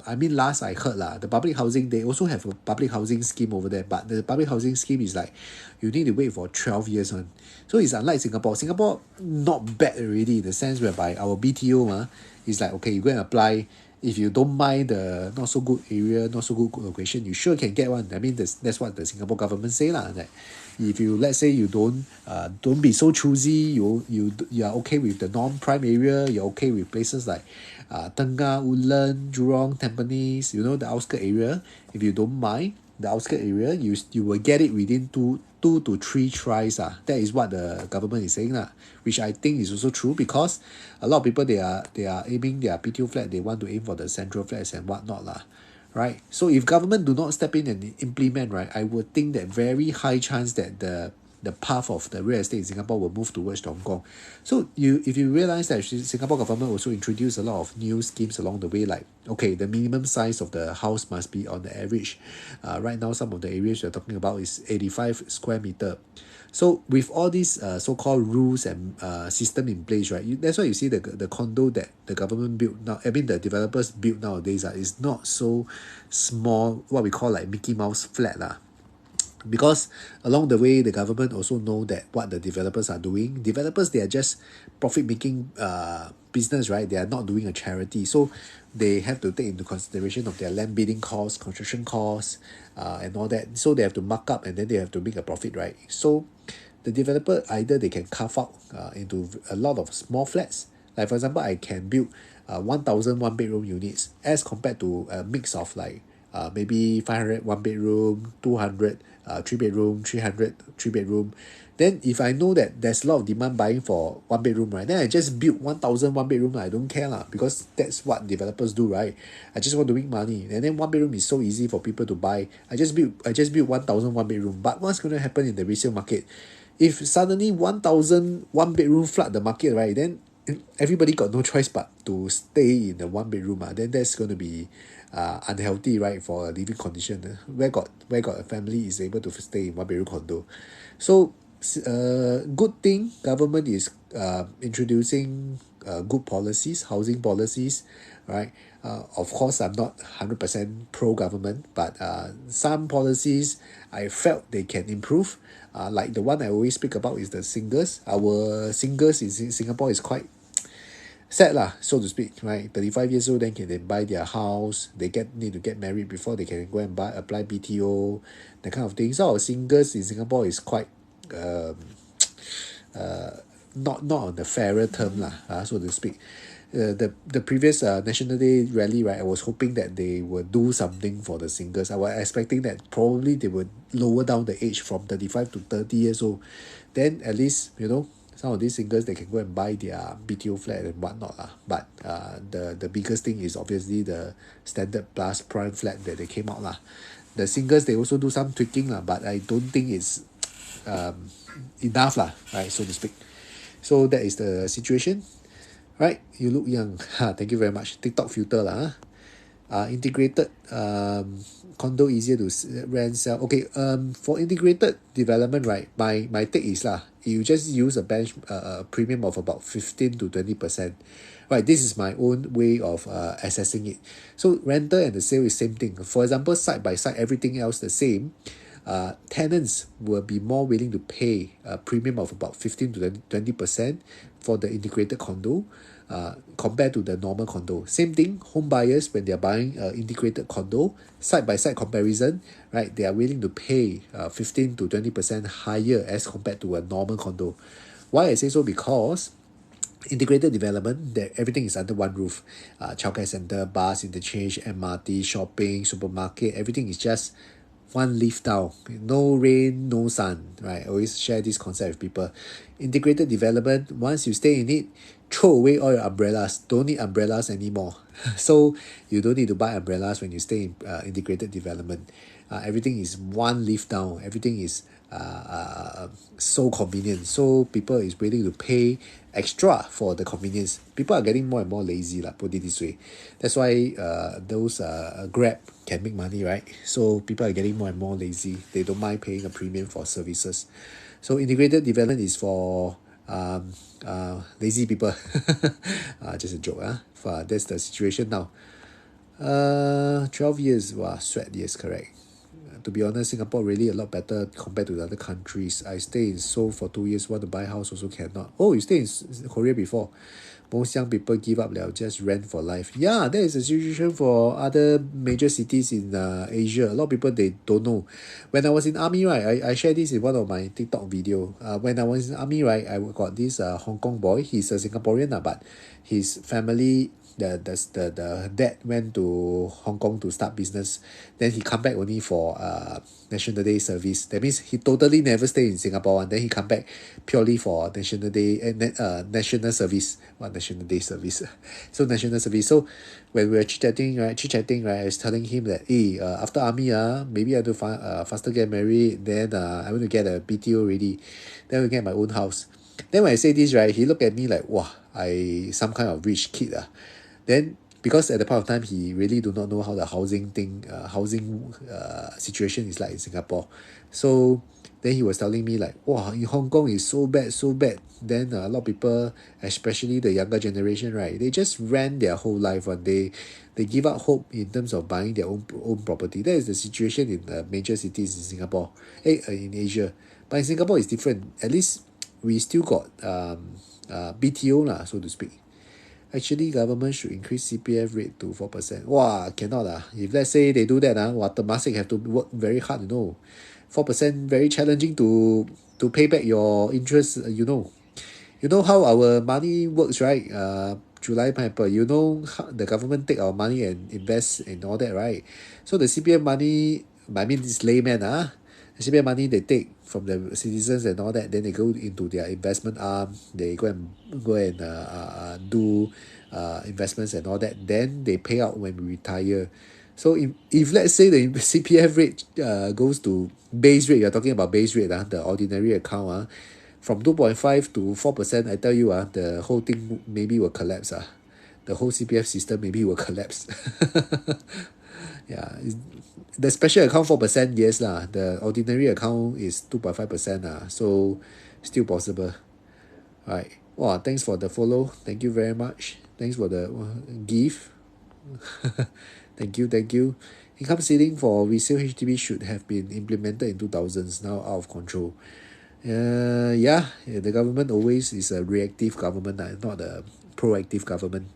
I mean, last I heard lah, the public housing, they also have a public housing scheme over there, but the public housing scheme is like you need to wait for 12 years on. So it's unlike Singapore. Singapore not bad already in the sense whereby our BTO is like, okay, you go and apply. If you don't mind the not so good area, not so good location, you sure can get one. I mean, that's what the Singapore government say lah. That if you, let's say you don't be so choosy, you are okay with the non-prime area, you're okay with places like Tengah, Woodland, Jurong, Tampines, the outskirt area. If you don't mind the outskirt area, you will get it within two to three tries. That is what the government is saying which I think is also true, because a lot of people they are aiming their BTO flat, they want to aim for the central flats and whatnot right? So if government do not step in and implement, right, I would think that very high chance that the path of the real estate in Singapore will move towards Hong Kong. So if you realize that Singapore government also introduced a lot of new schemes along the way, like, okay, the minimum size of the house must be on the average. Right now, some of the areas we're talking about is 85 square meter. So with all these so-called rules and system in place, right, that's why you see the condo that the government built now, I mean the developers build nowadays is not so small, what we call like Mickey Mouse flat because along the way the government also know that what the developers are doing. Developers, they are just profit making business, right? They are not doing a charity, so they have to take into consideration of their land bidding costs, construction costs, and all that. So they have to mark up and then they have to make a profit, right? So the developer, either they can carve out into a lot of small flats. Like for example, I can build 1,000 one bedroom units as compared to a mix of like maybe 500 one bedroom, 200 three bedroom, 300 three bedroom. Then if I know that there's a lot of demand buying for one bedroom, right, then I just build 1,000 one bedroom. I don't care because that's what developers do, right? I just want to make money, and then one bedroom is so easy for people to buy. I just build 1,000 one bedroom. But what's going to happen in the resale market? If suddenly 1,000 one bedroom flood the market, right, then everybody got no choice but to stay in the one bedroom. Then that's going to be unhealthy, right, for a living condition. Where got a family is able to stay in one bedroom condo. So good thing government is introducing good policies, housing policies, right? Of course, I'm not 100% pro-government, but some policies I felt they can improve. Like the one I always speak about is the singles. Our singles in Singapore is quite sad so to speak, right? 35 years old, then can they buy their house? They need to get married before they can go and apply BTO, that kind of thing. So our singles in Singapore is quite not on the fairer term so to speak. The previous National Day rally, right, I was hoping that they would do something for the singles. I was expecting that probably they would lower down the age from 35 to 30 years old. Then at least, some of these singles, they can go and buy their BTO flat and whatnot lah. But the biggest thing is obviously the standard plus prime flat that they came out lah. The singles, they also do some tweaking lah, but I don't think it's enough lah, right, so to speak. So that is the situation. Right, you look young. Thank you very much. TikTok filter lah. Integrated condo easier to rent sell. Okay, for integrated development, right, my take is lah, you just use a premium of about 15 to 20%. Right, this is my own way of assessing it. So rental and the sale is same thing. For example, side by side, everything else the same. Tenants will be more willing to pay a premium of about 15 to 20% for the integrated condo compared to the normal condo. Same thing, home buyers, when they're buying integrated condo, side by side comparison, right, they are willing to pay 15 to 20% higher as compared to a normal condo. Why I say so? Because integrated development, that everything is under one roof. Childcare center, bus interchange, MRT, shopping, supermarket, everything is just one lift down. No rain, no sun, right? I always share this concept with people. Integrated development, once you stay in it, throw away all your umbrellas. Don't need umbrellas anymore. So you don't need to buy umbrellas when you stay in integrated development. Everything is one lift down. Everything is so convenient. So people is willing to pay extra for the convenience. People are getting more and more lazy, put it this way. That's why those Grab can make money, right? So people are getting more and more lazy. They don't mind paying a premium for services. So integrated development is for lazy people. Just a joke. That's the situation now. 12 years, wow, sweat, yes, correct. To be honest, Singapore really a lot better compared to the other countries. I stay in Seoul for 2 years, want to buy house also cannot. Oh, you stay in Korea before. Most young people give up, they'll just rent for life. Yeah, that is a situation for other major cities in Asia. A lot of people, they don't know. When I was in army, right, I shared this in one of my TikTok video. When I was in army, right, I got this Hong Kong boy. He's a Singaporean, but his family, the dad went to Hong Kong to start business. Then he come back only for National Day service. That means he totally never stay in Singapore and then he come back purely for National Day and National Service. What National Day service? So National Service. So when we were chit-chatting, right, I was telling him that, after army, maybe I have to faster get married. Then I want to get a BTO ready. Then we get my own house. Then when I say this, right, he looked at me like, wow, I some kind of rich kid. Then because at the point of time he really do not know how the housing situation is like in Singapore. So then he was telling me like, wow, in Hong Kong is so bad. Then a lot of people, especially the younger generation, right, they just rent their whole life and they give up hope in terms of buying their own property. That is the situation in the major cities in Singapore, in Asia. But in Singapore it's different. At least we still got BTO lah, so to speak. Actually, government should increase CPF rate to 4%. Wow, cannot lah. If let's say they do that, Temasek have to work very hard, 4% very challenging to pay back your interest, You know how our money works, right? July Piper, how the government take our money and invest in all that, right? So the CPF money, I mean, this layman, the CPF money they take from the citizens and all that, then they go into their investment arm, they go and do investments and all that, then they pay out when we retire. So if let's say the CPF rate goes to base rate, you're talking about base rate, the ordinary account, from 2.5 to 4%, I tell you, the whole thing maybe will collapse. The whole CPF system maybe will collapse. Yeah, the special account 4%, yes lah. The ordinary account is 2.5%, so still possible. Alright. Wow, thanks for the follow. Thank you very much. Thanks for the gift. Thank you. Income ceiling for resale HDB should have been implemented in 2000s. Now out of control. Yeah, the government always is a reactive government, not a proactive government.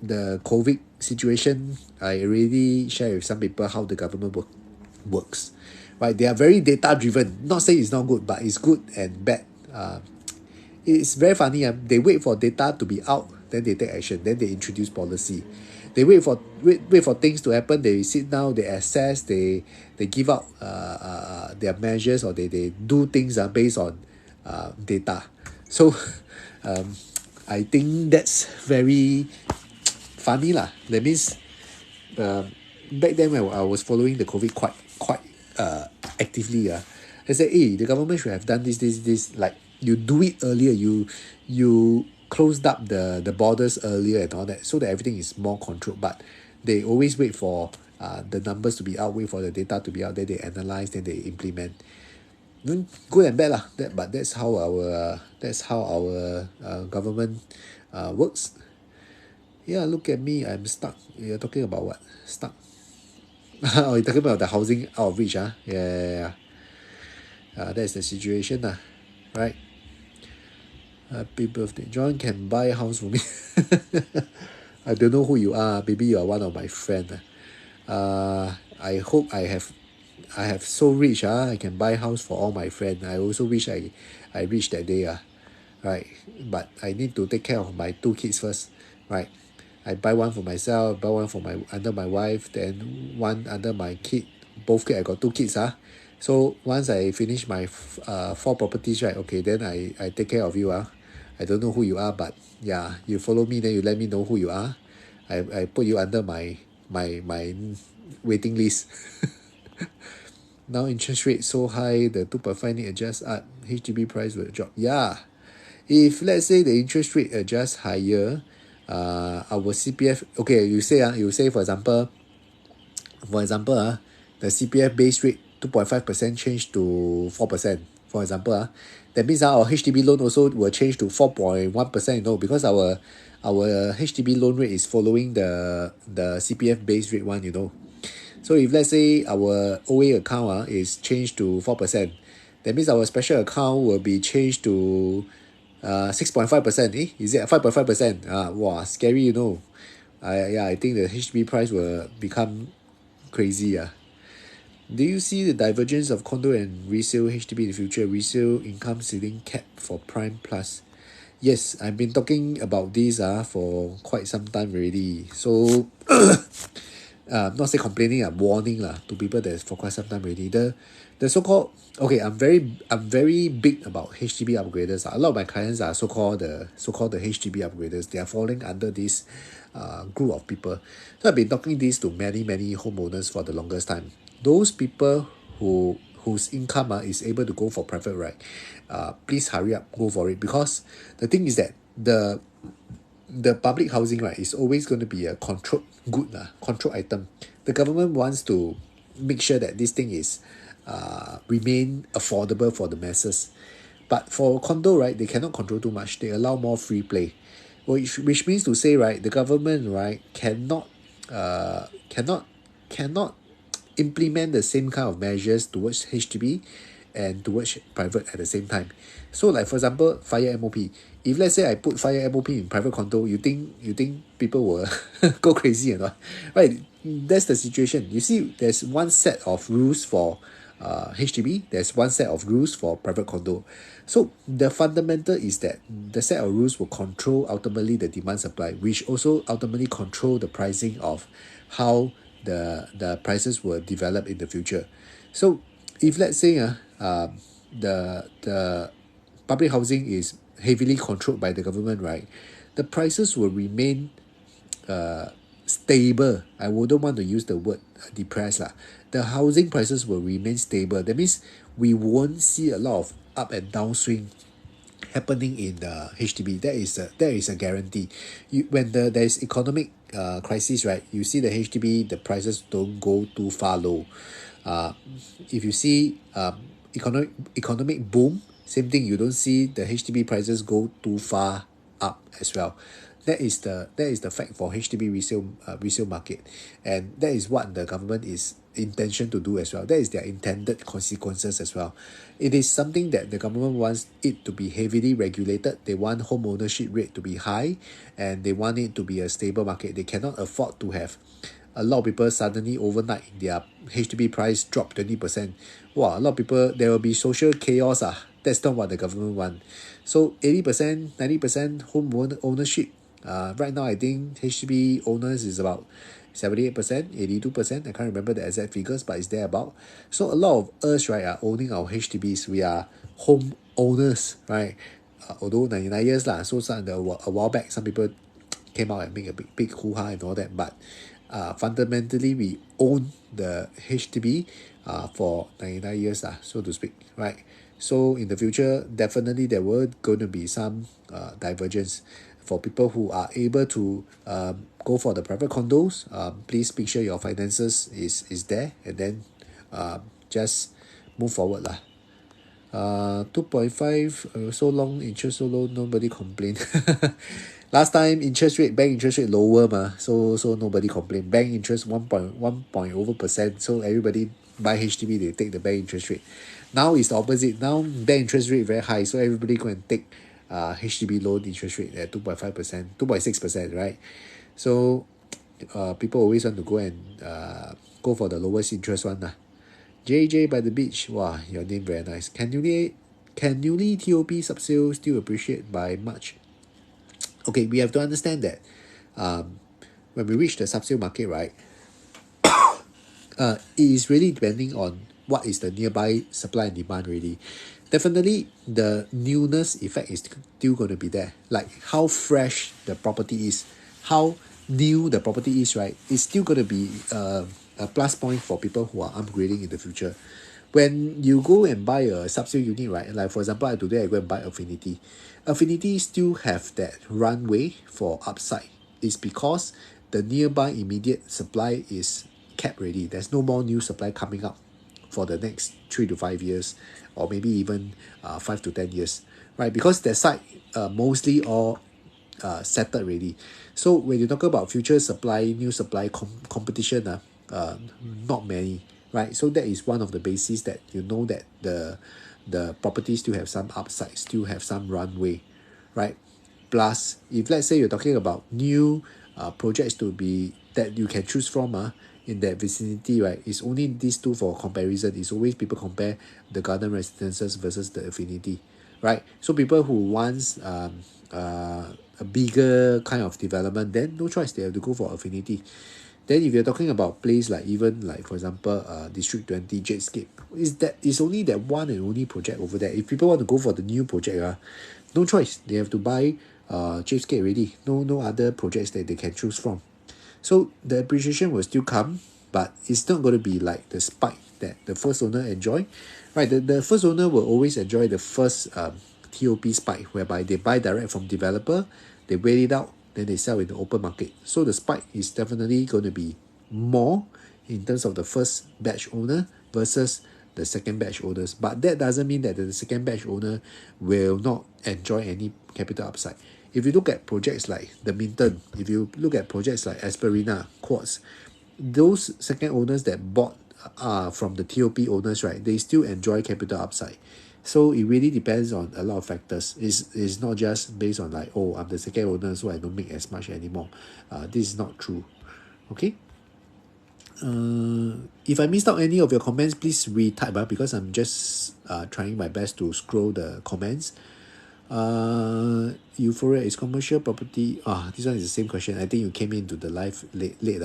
The COVID situation, I already share with some people how the government works. Right, they are very data driven. Not say it's not good, but it's good and bad. It's very funny. They wait for data to be out, then they take action, then they introduce policy. They wait for things to happen. They sit down, they assess, they give out their measures, or they do things based on data. So I think that's very funny lah. That means uh, back then when I was following the COVID quite actively. I said, hey, the government should have done this. Like you do it earlier, you closed up the borders earlier and all that, so that everything is more controlled. But they always wait for the numbers to be out, wait for the data to be out, then they analyze, then they implement. Good and bad lah. But that's how our government works. Yeah, look at me, I'm stuck. You're talking about what? Stuck. Oh, you're talking about the housing out of reach, huh? Yeah. That's the situation, right? Happy birthday. John can buy a house for me. I don't know who you are. Maybe you are one of my friend. I hope I have so rich, I can buy house for all my friends. I also wish I reach that day, right? But I need to take care of my two kids first, right? I buy one for myself, buy one for my under my wife, then one under my kid. Both kids, I got two kids, So once I finish my four properties, right? Okay, then I take care of you, I don't know who you are, but yeah, you follow me, then you let me know who you are. I put you under my waiting list. Now interest rate so high, the 2.5 need adjust up, HDB price will drop. Yeah, if let's say the interest rate adjusts higher, our CPF, okay, you say for example, the CPF base rate 2.5% change to 4%. For example, that means our HDB loan also will change to 4.1%, because our HDB loan rate is following the CPF base rate one, So if let's say our OA account is changed to 4%, that means our special account will be changed to 6.5%. Is it 5.5%? Wow, scary, yeah, I think the HDB price will become crazy. Do you see the divergence of condo and resale HDB in the future? Resale income ceiling cap for prime plus. Yes, I've been talking about this for quite some time already. So not say complaining, warning to people that's for quite some time already. The so-called, okay, I'm very big about HDB upgraders. A lot of my clients are so-called the HDB upgraders. They are falling under this group of people. So I've been talking this to many homeowners for the longest time. Those people whose income is able to go for private, right? Please hurry up, go for it, because the thing is that the public housing, right, is always going to be a controlled good, controlled item. The government wants to make sure that this thing is remain affordable for the masses. But for condo, right, they cannot control too much. They allow more free play, which means to say, right, the government, right, cannot implement the same kind of measures towards HDB and towards private at the same time. So like for example, fire MOP. If let's say I put fire MOP in private condo, you think people will go crazy or not? Right? That's the situation. You see, there's one set of rules for HDB, there's one set of rules for private condo. So the fundamental is that the set of rules will control ultimately the demand supply, which also ultimately control the pricing of how the prices will develop in the future. So if let's say the public housing is heavily controlled by the government, right, the prices will remain stable. I wouldn't want to use the word depressed lah. The housing prices will remain stable. That means we won't see a lot of up and down swing happening in the HDB. That is a guarantee. When there's economic crisis, right, you see the HDB, the prices don't go too far low. If you see economic boom, same thing, you don't see the HDB prices go too far up as well. That is the fact for HDB resale market, and that is what the government is intention to do as well. That is their intended consequences as well. It is something that the government wants it to be heavily regulated. They want home ownership rate to be high, and they want it to be a stable market. They cannot afford to have a lot of people suddenly overnight their HDB price drop 20%. Wow, a lot of people, there will be social chaos. That's not what the government want. So 80%, 90% ownership. Right now I think HDB owners is about 78%, 82%. I can't remember the exact figures, but it's there about. So a lot of us, right, are owning our HDBs. We are owners, right? Although 99 years lah, so a while back, some people came out and make a big hoo-ha and all that, but fundamentally we own the HDB for 99 years lah, so to speak, right? So in the future, definitely there were going to be some divergence for people who are able to go for the private condos. Please make sure your finances is there, and then just move forward lah. 2.5 so long, interest so low, nobody complain. Last time bank interest rate lower so nobody complain. Bank interest 1 over percent, so everybody buy HDB, they take the bank interest rate. Now it's the opposite. Now bank interest rate very high, so everybody go and take HDB loan interest rate at 2.5%, 2.6%, right? So people always want to go and go for the lowest interest one lah. JJ by the beach. Wow, your name very nice. Can newly TOP subsale still appreciate by much? Okay, we have to understand that when we reach the subsale market, right, it is really depending on what is the nearby supply and demand really. Definitely the newness effect is still going to be there. Like how fresh the property is, how new the property is, right? It's still going to be a plus point for people who are upgrading in the future. When you go and buy a subsale unit, right? Like for example, today I go and buy Affinity. Affinity still have that runway for upside. It's because the nearby immediate supply is capped already. There's no more new supply coming up for the next 3 to 5 years, or maybe even 5 to 10 years, right? Because that side mostly all settled already. So when you talk about future supply, new supply competition, not many, right? So that is one of the bases that you know that the property still have some upside, still have some runway, right? Plus, if let's say you're talking about new projects to be that you can choose from in that vicinity, right? It's only these two for comparison. It's always people compare the garden residences versus the Affinity, right? So people who wants a bigger kind of development, then no choice, they have to go for Affinity. Then if you're talking about place like even like for example District 20 Jadescape, is only that one and only project over there. If people want to go for the new project, no choice, they have to buy Jadescape already. No other projects that they can choose from. So the appreciation will still come, but it's not going to be like the spike that the first owner enjoy, right? The first owner will always enjoy the first TOP spike, whereby they buy direct from developer, they wait it out, then they sell in the open market. So the spike is definitely going to be more in terms of the first batch owner versus the second batch owners. But that doesn't mean that the second batch owner will not enjoy any capital upside. If you look at projects like the Minton, if you look at projects like Asperina, Quartz, those second owners that bought from the TOP owners, right, they still enjoy capital upside. So it really depends on a lot of factors. It's not just based on like, oh, I'm the second owner, so I don't make as much anymore. This is not true. Okay. If I missed out any of your comments, please retype because I'm just trying my best to scroll the comments. Euphoria is commercial property. This one is the same question. I think you came into the live late.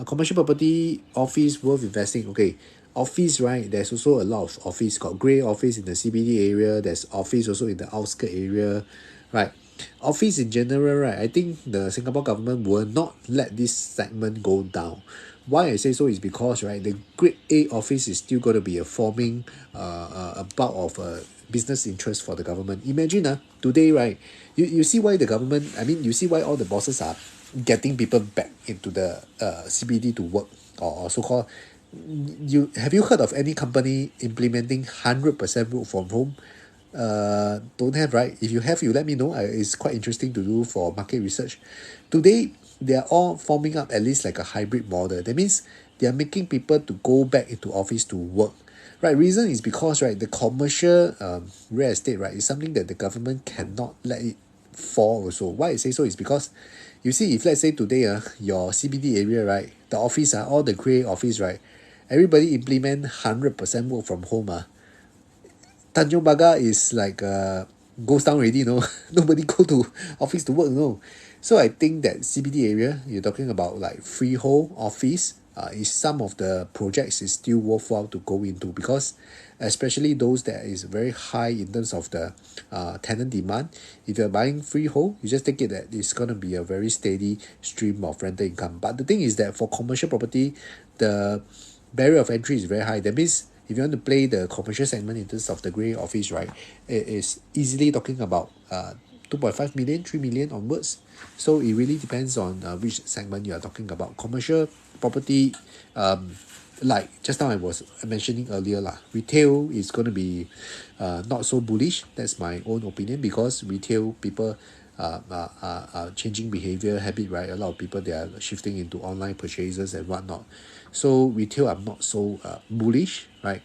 Commercial property, office worth investing. Okay, office, right? There's also a lot of office. Got grey office in the CBD area. There's office also in the outskirt area, right? Office in general, right? I think the Singapore government will not let this segment go down. Why I say so is because, right, the grade A office is still going to be a forming a bulk of business interest for the government. Imagine today, right, you see why the government, you see why all the bosses are getting people back into the CBD to work, or so-called, have you heard of any company implementing 100% work from home? Don't have, right? If you have, you let me know. It's quite interesting to do for market research. Today, they are all forming up at least like a hybrid model. That means they are making people to go back into office to work. Right, reason is because, right, the commercial real estate, right, is something that the government cannot let it fall also. Why I say so is because, you see, if let's say today, your CBD area, right, the office, all the grey office, right, everybody implement 100% work from home. Tanjong Pagar is like goes down already, nobody go to office to work, So I think that CBD area, you're talking about like freehold office, is some of the projects is still worthwhile to go into, because especially those that is very high in terms of the tenant demand. If you're buying freehold, you just take it that it's going to be a very steady stream of rental income. But the thing is that for commercial property, the barrier of entry is very high. That means if you want to play the commercial segment in terms of the grey office, right, it is easily talking about 2.5 million, 3 million onwards. So it really depends on which segment you are talking about. Commercial property, like just now I was mentioning earlier lah, retail is going to be not so bullish. That's my own opinion, because retail people changing behavior habit, right? A lot of people, they are shifting into online purchases and whatnot. So retail, I'm not so bullish, right?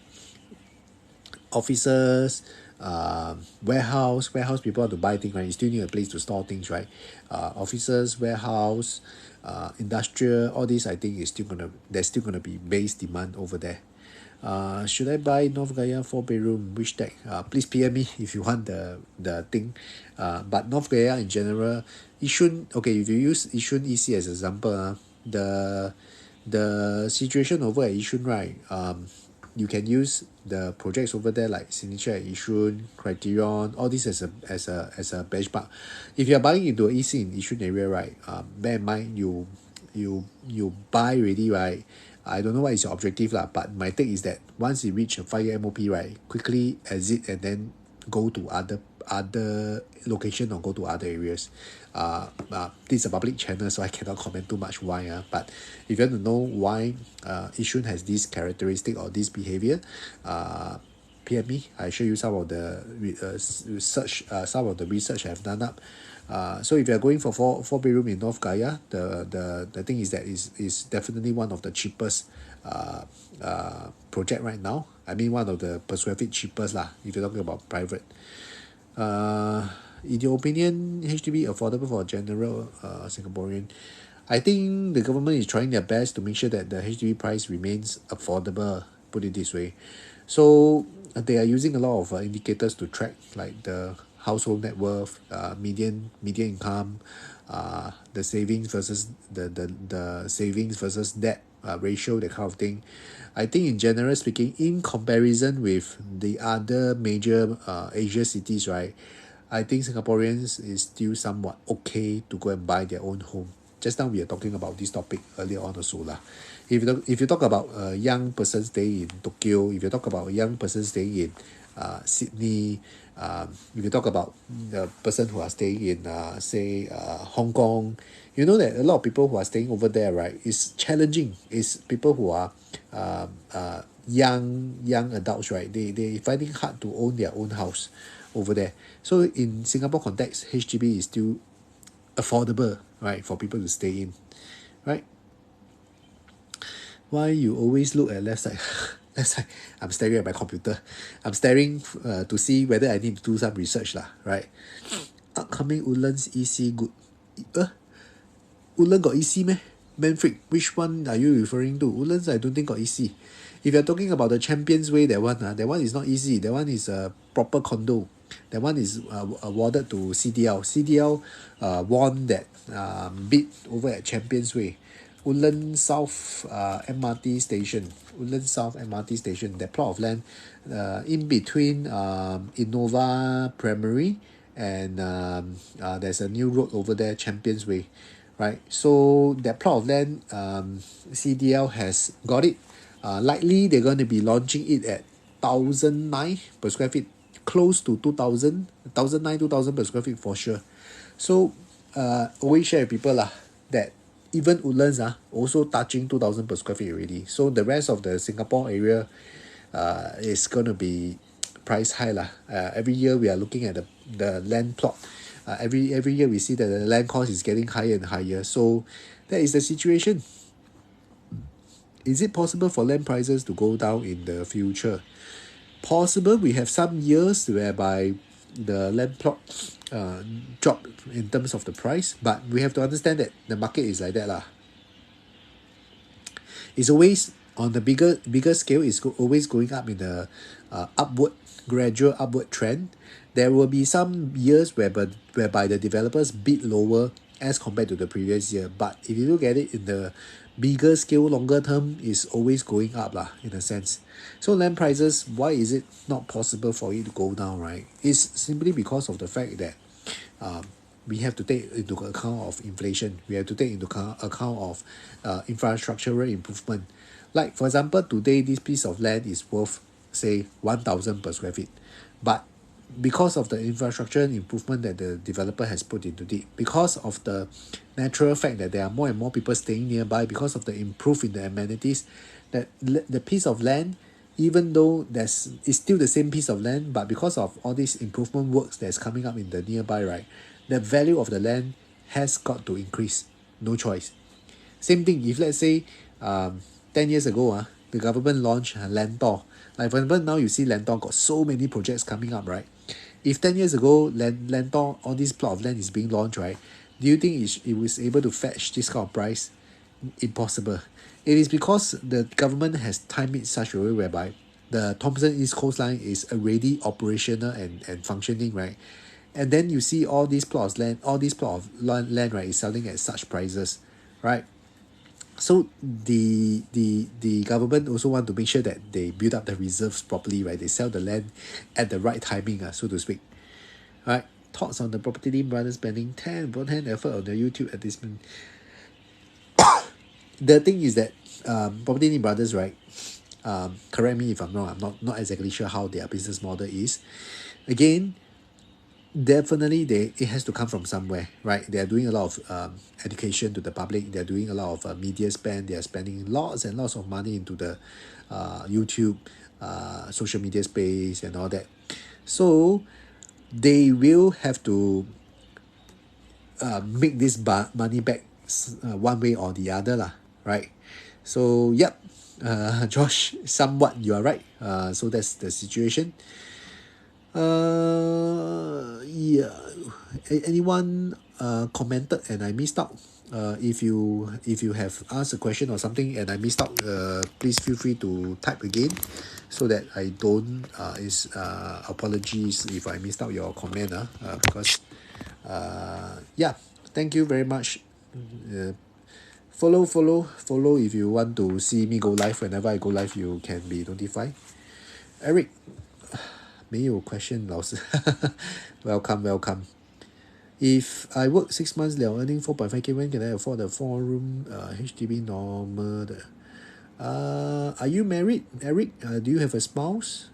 Offices, warehouse people want to buy things, right? You still need a place to store things, right? Offices, warehouse, industrial, all these I think is still gonna there's still gonna be base demand over there. Should I buy North Gaya 4 bedroom? Which deck? Please PM me if you want the thing. But North Gaya in general, Yishun, okay, if you use Yishun EC as an example, the situation over at Yishun, right? You can use the projects over there like Signature at Yishun, Criterion, all this as a benchmark. If you're buying into a EC in Yishun area, right? Bear in mind you buy already, right? I don't know what is your objective lah, but my take is that once you reach a 5-year MOP, right, quickly exit and then go to other location or go to other areas. This is a public channel, so I cannot comment too much why. But if you want to know why Yishun has this characteristic or this behavior, PM me. I show you some of the research I've done up. So if you're going for four bedroom in North Gaya, the thing is that is definitely one of the cheapest project right now. I mean, one of the per square feet cheapest lah, if you're talking about private. In your opinion, HDB affordable for general Singaporean? I think the government is trying their best to make sure that the HDB price remains affordable, put it this way. So they are using a lot of indicators to track, like the household net worth, median income, the savings versus the savings versus debt ratio, that kind of thing. I think in general speaking, in comparison with the other major Asia cities, right, I think Singaporeans is still somewhat okay to go and buy their own home. Just now we are talking about this topic earlier on also lah. If you talk about a young person staying in Tokyo, if you talk about a young person staying in Sydney, if you talk about the person who are staying in say Hong Kong, you know that a lot of people who are staying over there, right, is challenging. Is people who are young adults, right? They find it hard to own their own house over there. So in Singapore context, HDB is still affordable, right, for people to stay in, right? Why you always look at left side? Left side. I'm staring at my computer. I'm staring to see whether I need to do some research lah, right? Upcoming Woodlands EC good. Woodlands got EC meh? Manfred, which one are you referring to? Woodlands, I don't think got EC. If you're talking about the Champions Way, that one is not easy. That one is a proper condo. That one is awarded to CDL. CDL won that bid over at Champions Way. Woodlands South MRT station. Woodlands South MRT station. That plot of land in between Innova Primary and there's a new road over there, Champions Way. Right, so that plot of land, CDL has got it. Likely they're going to be launching it at 1,009 per square feet, close to 2,000, 1,009, 2,000 per square feet for sure. So always share with people lah that even Woodlands also touching 2,000 per square feet already. So the rest of the Singapore area is going to be price high lah. Every year we are looking at the land plot. Every year we see that the land cost is getting higher and higher. So that is the situation. Is it possible for land prices to go down in the future? Possible. We have some years whereby the land plot drop in terms of the price, but we have to understand that the market is like that lah. It's always on the bigger scale. Is always going up in the gradual upward trend. There will be some years whereby the developers bid lower as compared to the previous year. But if you look at it in the bigger scale, longer term, is always going up lah, in a sense. So land prices, why is it not possible for it to go down, right? It's simply because of the fact that um, we have to take into account of inflation. We have to take into account of infrastructural improvement. Like for example, today this piece of land is worth say 1,000 per square feet, but because of the infrastructure improvement that the developer has put into it, because of the natural fact that there are more and more people staying nearby, because of the improve in the amenities, that the piece of land, even though it's still the same piece of land, but because of all these improvement works that's coming up in the nearby, right, the value of the land has got to increase. No choice. Same thing, if let's say 10 years ago, the government launched Lentor. Like for example, now you see Lentor got so many projects coming up, right? If 10 years ago, Lentor, all this plot of land is being launched, right? Do you think it was able to fetch this kind of price? Impossible. It is because the government has timed it such a way whereby the Thomson East Coast Line is already operational and functioning, right? And then you see all these plots of land, all these plot of land, right, is selling at such prices, right? So the government also want to make sure that they build up the reserves properly, right? They sell the land at the right timing, so to speak. Right? Thoughts on the Property Lim Brothers spending 10 effort on the YouTube advertisement. The thing is that Property Lim Brothers, right? Correct me if I'm wrong. I'm not exactly sure how their business model is. Again, definitely it has to come from somewhere, right? They are doing a lot of education to the public. They're doing a lot of media spend. They are spending lots and lots of money into the YouTube social media space and all that. So they will have to make this money back one way or the other lah, right? So yep, Josh, somewhat you are right. So that's the situation. Yeah. Anyone commented and I missed out? If you have asked a question or something and I missed out, please feel free to type again, so that I don't is apologies if I missed out your comment, because yeah, thank you very much. Follow if you want to see me go live. Whenever I go live, you can be notified. Eric, 没有 question 老师 welcome. If I work 6 months liao, earning 4.5k, when can I afford a 4-room HDB normal 的 are you married, Eric? Do you have a spouse?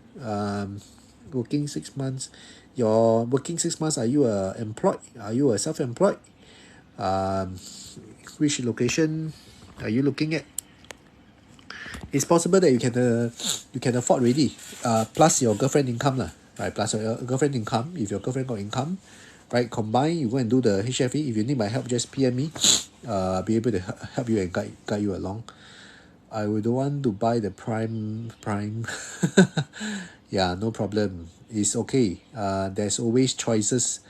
Working 6 months. You're working 6 months, are you employed? Are you a self-employed? Which location are you looking at? It's possible that you can afford already. Plus your girlfriend income lah, right? Plus your girlfriend income. If your girlfriend got income, right? Combine, you go and do the HFE. If you need my help, just PM me. Be able to help you and guide you along. I would want to buy the prime. Yeah, no problem. It's okay. There's always choices.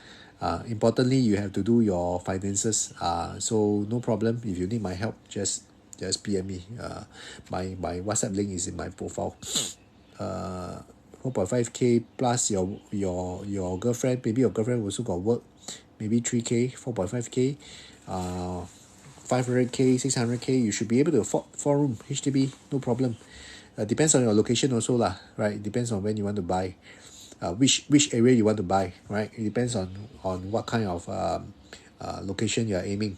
Importantly, you have to do your finances. So no problem. If you need my help, just PM me. My WhatsApp link is in my profile. 4.5k plus your girlfriend. Maybe your girlfriend also got work. Maybe 3k, 4.5k. 500k, 600k. You should be able to afford 4-room HDB. No problem. Depends on your location also lah, right? Depends on when you want to buy. Which area you want to buy, right? It depends on what kind of location you are aiming.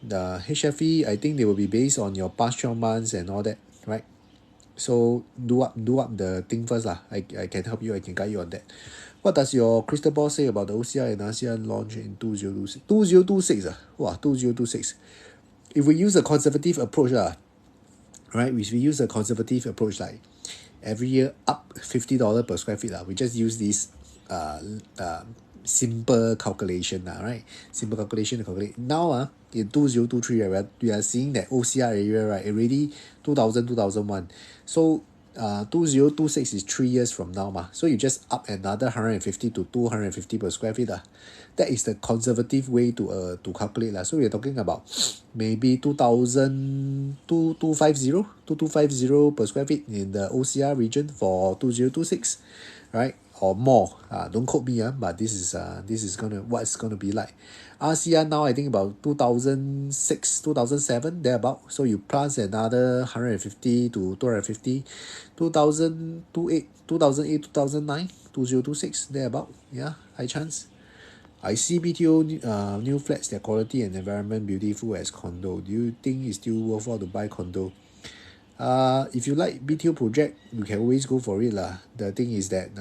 The HFE, I think they will be based on your past 12 months and all that, right? So do up the thing first lah. I can help you. I can guide you on that. What does your crystal ball say about the OCR and ASEAN launch in 2026? 2026 Wow, 2026. If we use a conservative approach right? If we use a conservative approach, like every year up $50 per square feet we just use this simple calculation right? Simple calculation to calculate. Now in 2023, right, we are seeing that OCR area, right, already 2001. So 2026 is 3 years from now so you just up another 150 to 250 per square feet That is the conservative way to calculate So we're talking about maybe 2250 per square feet in the OCR region for 2026, right? or more. Don't quote me, but this is gonna what it's gonna be like. RCR now I think about 2006, 2007 thereabout. So you plus another 150 to 250, 2008, 2008, 2009, 2026 thereabout. Yeah, high chance. I see BTO new flats, their quality and environment beautiful as condo. Do you think it's still worthwhile to buy condo? If you like BTO project, you can always go for it lah. The thing is that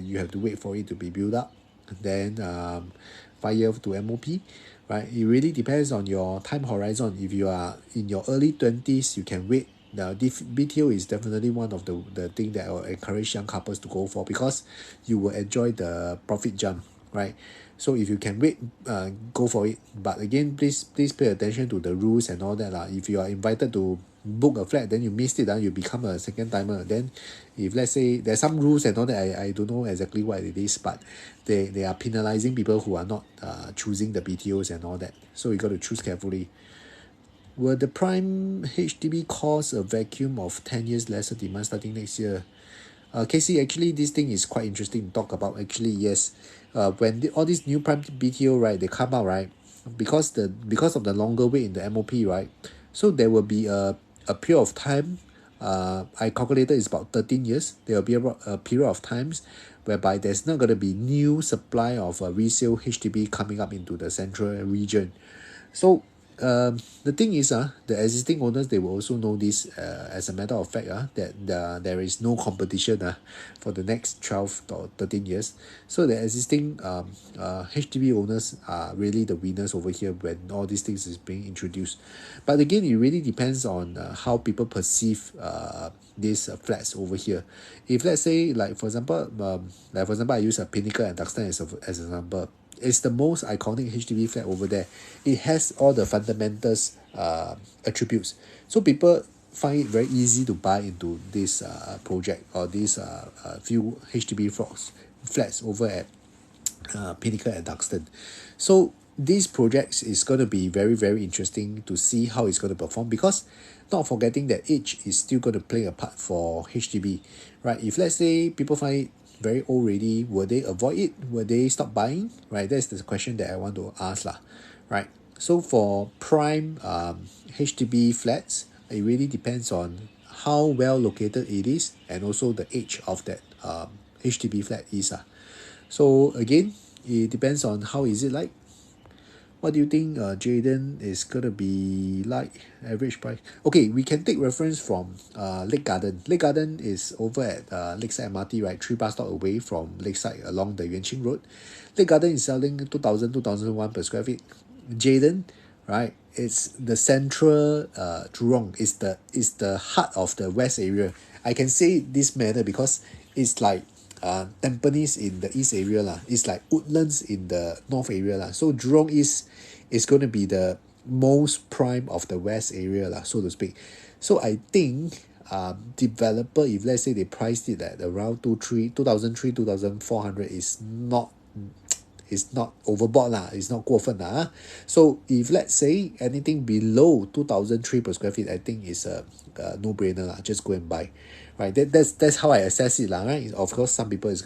you have to wait for it to be built up, then 5 years to MOP, right? It really depends on your time horizon. If you are in your early 20s, you can wait. The BTO is definitely one of the thing that I will encourage young couples to go for, because you will enjoy the profit jump, right? So if you can wait, go for it. But again, please pay attention to the rules and all that lah. If you are invited to book a flat, then you missed it, you become a second timer. Then if let's say there's some rules and all that, I don't know exactly what it is, but they are penalizing people who are not choosing the BTOs and all that. So you got to choose carefully. Will the prime HDB cause a vacuum of 10 years lesser demand starting next year? Casey, actually this thing is quite interesting to talk about. Actually, yes. When all these new prime BTO, right, they come out, right, because of the longer wait in the MOP, right, so there will be a period of time, I calculated it's about 13 years. There will be a period of times whereby there's not going to be new supply of resale HDB coming up into the central region. So the thing is, the existing owners, they will also know this, as a matter of fact, that there is no competition for the next 12 or 13 years. So the existing HDB owners are really the winners over here when all these things is being introduced. But again, it really depends on how people perceive these flats over here. If let's say, like for example, I use a Pinnacle and Duxton as an example. It's the most iconic HDB flat over there. It has all the fundamentals attributes. So people find it very easy to buy into this project, or this few HDB flats over at Pinnacle and Duxton. So these projects is going to be very, very interesting to see how it's going to perform, because not forgetting that age is still going to play a part for HDB, right? If let's say people find it very old already, will they avoid it? Will they stop buying? Right, that's the question that I want to ask lah, right? So for prime HDB flats, it really depends on how well located it is, and also the age of that HDB flat is. So again, it depends on how is it like. What do you think Jayden is gonna be like, average price? Okay, we can take reference from Lake Garden. Lake Garden is over at Lakeside MRT, right? 3 bus stop away from Lakeside along the Yuan Ching Road. Lake Garden is selling 2001 per square feet. Jayden, right? It's the central Jurong. It's the heart of the west area. I can say this manner because it's like Tampines in the east area lah. It's like Woodlands in the north area lah. So Jurong East is going to be the most prime of the west area lah, so to speak. So I think developer, if let's say they priced it at around 2,400 is not overboard lah. It's not 过分 lah. So if let's say anything below 2,003 per square feet, I think is a no-brainer lah. Just go and buy. Right, that's how I assess it lah, right? Of course, some people will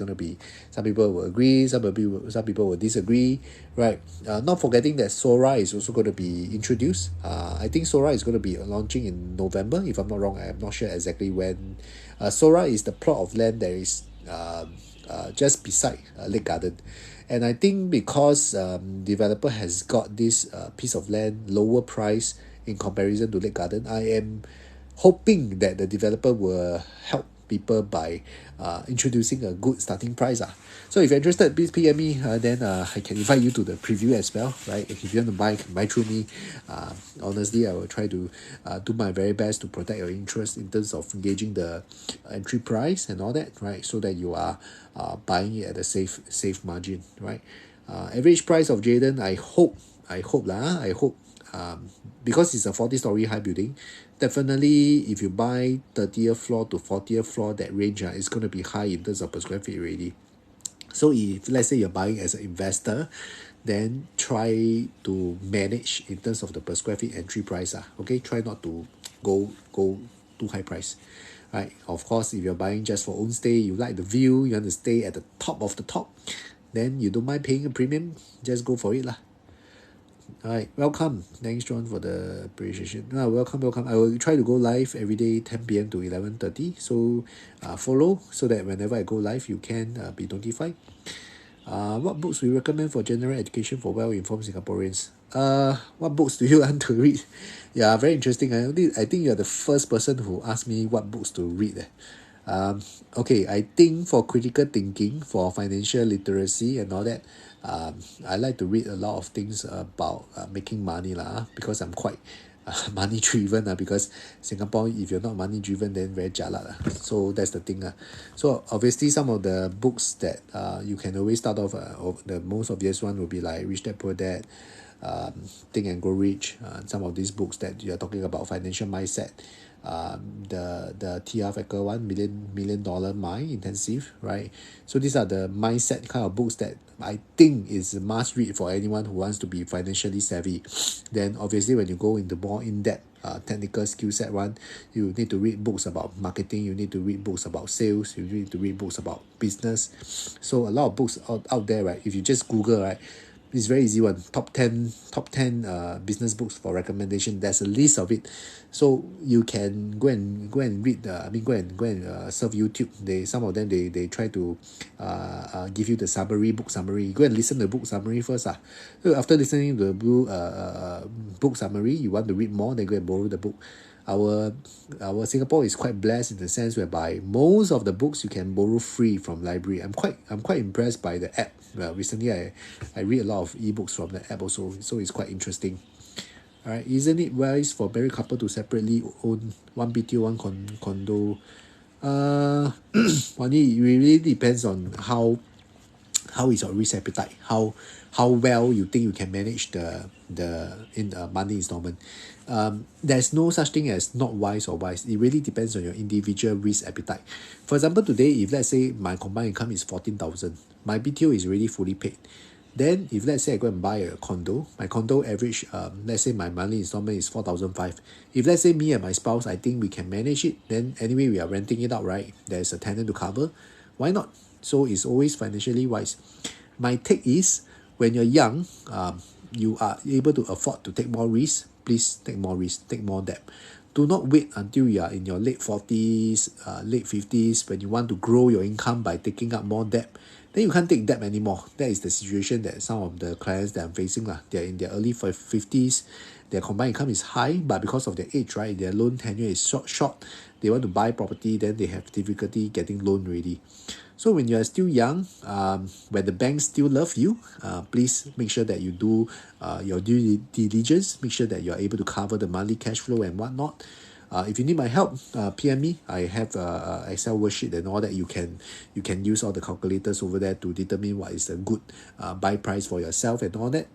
agree, some people will disagree, right? Not forgetting that Sora is also going to be introduced. I think Sora is going to be launching in November, if I'm not wrong. I'm not sure exactly when. Sora is the plot of land that is just beside Lake Garden, and I think because developer has got this piece of land lower price in comparison to Lake Garden, I am hoping that the developer will help people by introducing a good starting price. So if you're interested, please PM me, then I can invite you to the preview as well, right? If you want to buy through me, honestly, I will try to do my very best to protect your interest in terms of engaging the entry price and all that, right? So that you are buying it at a safe margin, right? Average price of Jayden, I hope because it's a 40-story high building, definitely if you buy 30th floor to 40th floor, that range is going to be high in terms of per square feet already. So if let's say you're buying as an investor, then try to manage in terms of the per square feet entry price. Okay, try not to go too high price. right? Of course, if you're buying just for own stay, you like the view, you want to stay at the top of the top, then you don't mind paying a premium, just go for it lah. All right, welcome. Thanks, John, for the appreciation. Welcome, welcome. I will try to go live every day, 10 p.m. to 11:30. So, follow so that whenever I go live, you can be notified. What books we recommend for general education for well-informed Singaporeans? What books do you want to read? Yeah, very interesting. I think you're the first person who asked me what books to read. Okay, I think for critical thinking, for financial literacy and all that, I like to read a lot of things about making money lah, because I'm quite money driven because Singapore, if you're not money driven, then very jialat lah. So that's the thing. So obviously some of the books that you can always start off, the most obvious one will be like Rich Dad Poor Dad, Think and Grow Rich, some of these books that you're talking about financial mindset, the TR Factor $1 million mind intensive, right? So these are the mindset kind of books that I think is a must read for anyone who wants to be financially savvy. Then obviously when you go into more in-depth technical skill set one, you need to read books about marketing, you need to read books about sales, you need to read books about business. So a lot of books out there, right? If you just Google, right, it's very easy one. Top 10 business books for recommendation. There's a list of it, so you can go and read go and surf YouTube. Some of them they try to give you the book summary. Go and listen to the book summary first. So after listening to the book summary, you want to read more, then go and borrow the book. Our Singapore is quite blessed in the sense whereby most of the books you can borrow free from library. I'm quite impressed by the app. Recently I read a lot of ebooks from the app also, so it's quite interesting. All right, isn't it wise for married couple to separately own one BTO, one condo? It really depends on how is your risk appetite, how well you think you can manage the money installment. There's no such thing as not wise or wise. It really depends on your individual risk appetite. For example, today, if let's say my combined income is 14,000, my BTO is already fully paid. Then if let's say I go and buy a condo, my condo average, let's say my monthly installment is 4,500. If let's say me and my spouse, I think we can manage it, then anyway we are renting it out, right? There's a tenant to cover. Why not? So it's always financially wise. My take is, when you're young, you are able to afford to take more risks. Please take more risk, take more debt. Do not wait until you are in your late 40s, late 50s, when you want to grow your income by taking up more debt. Then you can't take debt anymore. That is the situation that some of the clients that I'm facing. They're in their early 50s. Their combined income is high, but because of their age, right, their loan tenure is short. They want to buy property, then they have difficulty getting loan ready. So when you are still young, when the banks still love you, please make sure that you do your due diligence. Make sure that you are able to cover the monthly cash flow and whatnot. If you need my help, PM me. I have Excel worksheet and all that. You can use all the calculators over there to determine what is a good buy price for yourself and all that.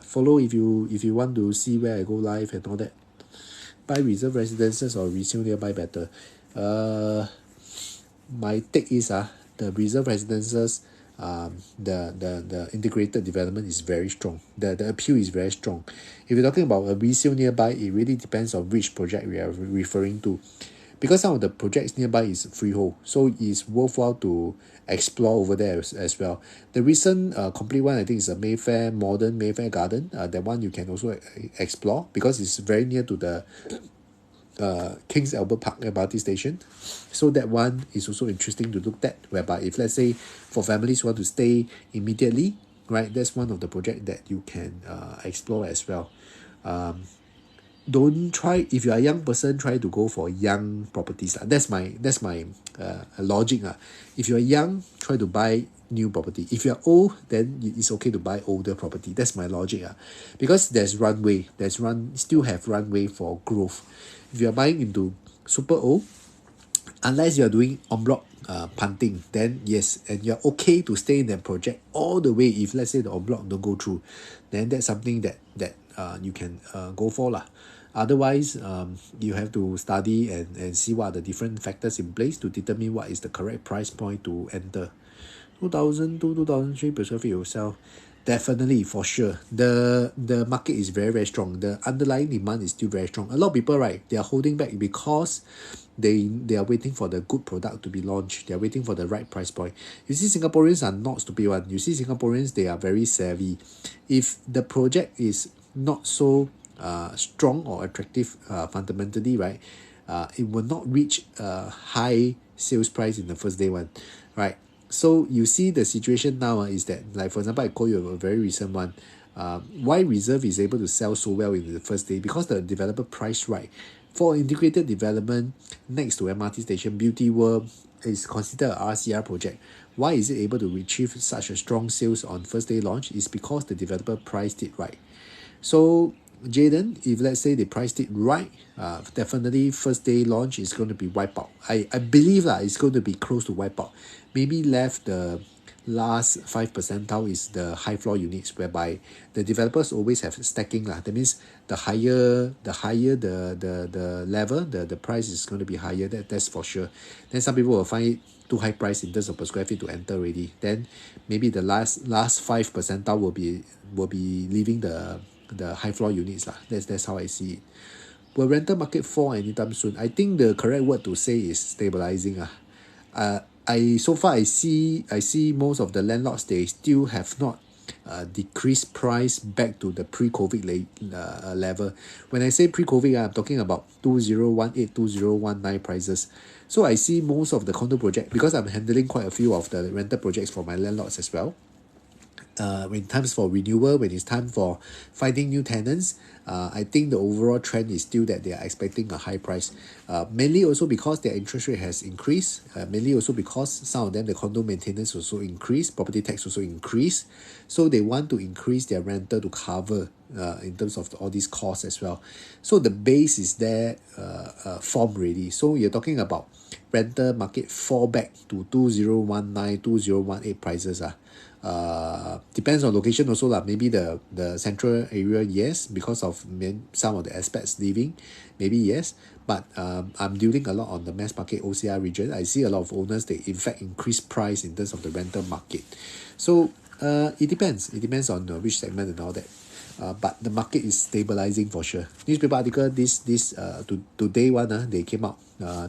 Follow if you want to see where I go live and all that. Buy reserve residences or resale nearby better. My take is the reserve residences, the integrated development is very strong. The appeal is very strong. If you're talking about a resale nearby, it really depends on which project we are referring to, because some of the projects nearby is freehold, so it's worthwhile to explore over there as well. The recent complete one, I think, is a modern Mayfair Garden. That one you can also explore because it's very near to the King's Albert Park MRT station. So that one is also interesting to look at, whereby if let's say for families who want to stay immediately, right, that's one of the project that you can explore as well. Don't try, if you are a young person, try to go for young properties. That's my logic. If you're young, try to buy new property. If you're old, then it's okay to buy older property. That's my logic. Because there's still have runway for growth. If you're buying into super old, unless you're doing en bloc punting, then yes, and you're okay to stay in that project all the way. If let's say the en bloc don't go through, then that's something that you can go for lah. Otherwise, you have to study and see what are the different factors in place to determine what is the correct price point to enter. 2002, 2003 per square feet will sell. Definitely, for sure. The market is very, very strong. The underlying demand is still very strong. A lot of people, right, they are holding back because they are waiting for the good product to be launched. They are waiting for the right price point. You see, Singaporeans are not stupid one. You see, Singaporeans, they are very savvy. If the project is not so strong or attractive fundamentally, right, it will not reach a high sales price in the first day one, right? So you see the situation now is that, like for example, I call you a very recent one. Why Reserve is able to sell so well in the first day? Because the developer price right. For integrated development next to MRT station, Beauty World is considered a RCR project. Why is it able to retrieve such a strong sales on first day launch? Is because the developer priced it right. So Jaden, if let's say they priced it right, definitely first day launch is going to be wipe out. I believe that it's going to be close to wipe out. Maybe left the last 5 percentile is the high floor units, whereby the developers always have stacking lah. That means the level, the price is going to be higher. That's for sure. Then some people will find it too high price in terms of per square feet to enter already. Then maybe the last 5 percentile will be leaving the high floor units lah. That's how I see it. Will rental market fall anytime soon? I think the correct word to say is stabilizing. I so far I see most of the landlords, they still have not decreased price back to the pre-COVID level. When I say pre-COVID, I'm talking about 2018, 2019 prices. So I see most of the condo project, because I'm handling quite a few of the rental projects for my landlords as well. When times for renewal, when it's time for finding new tenants, I think the overall trend is still that they are expecting a high price. Mainly also because their interest rate has increased. Mainly also because some of them, the condo maintenance also increased, property tax also increased. So they want to increase their rental to cover in terms of all these costs as well. So the base is there formed already. So you're talking about rental market fall back to 2019, 2018 prices. Depends on location also lah. Maybe the central area, yes, because of some of the expats leaving, maybe yes. But I'm dealing a lot on the mass market OCR region. I see a lot of owners, they in fact increase price in terms of the rental market. So it depends on which segment and all that. But the market is stabilizing for sure. Newspaper article today one they came out.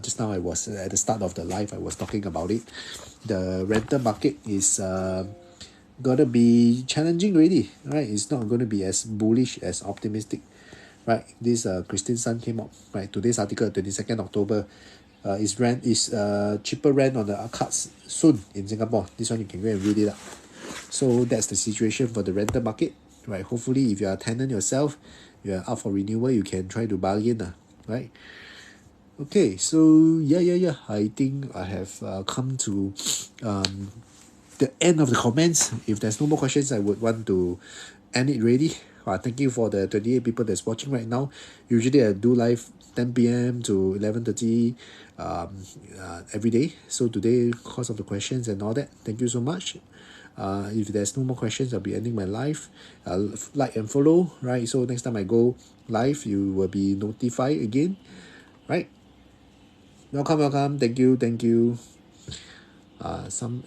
Just now I was at the start of the live, I was talking about it. The rental market is gonna be challenging really, right? It's not gonna be as bullish as optimistic, right? This Christine Sun came out, right? Today's article, 22nd October, is cheaper rent on the cards soon in Singapore. This one you can go and read it up. So that's the situation for the rental market, right? Hopefully, if you are a tenant yourself, you are up for renewal, you can try to bargain, right? Okay, so yeah. I think I have come to the end of the comments. If there's no more questions, I would want to end it ready. Thank you for the 28 people that's watching right now. Usually I do live 10 p.m. to 11:30 every day. So today, because of the questions and all that, thank you so much. If there's no more questions, I'll be ending my live. Like and follow, right? So next time I go live, you will be notified again, right? Welcome. Thank you. Some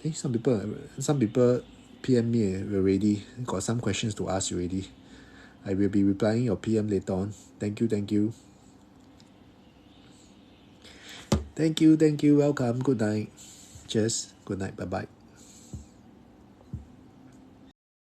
people PM me already. Got some questions to ask you already. I will be replying your PM later on. Thank you. Thank you. Welcome. Good night. Cheers. Good night. Bye.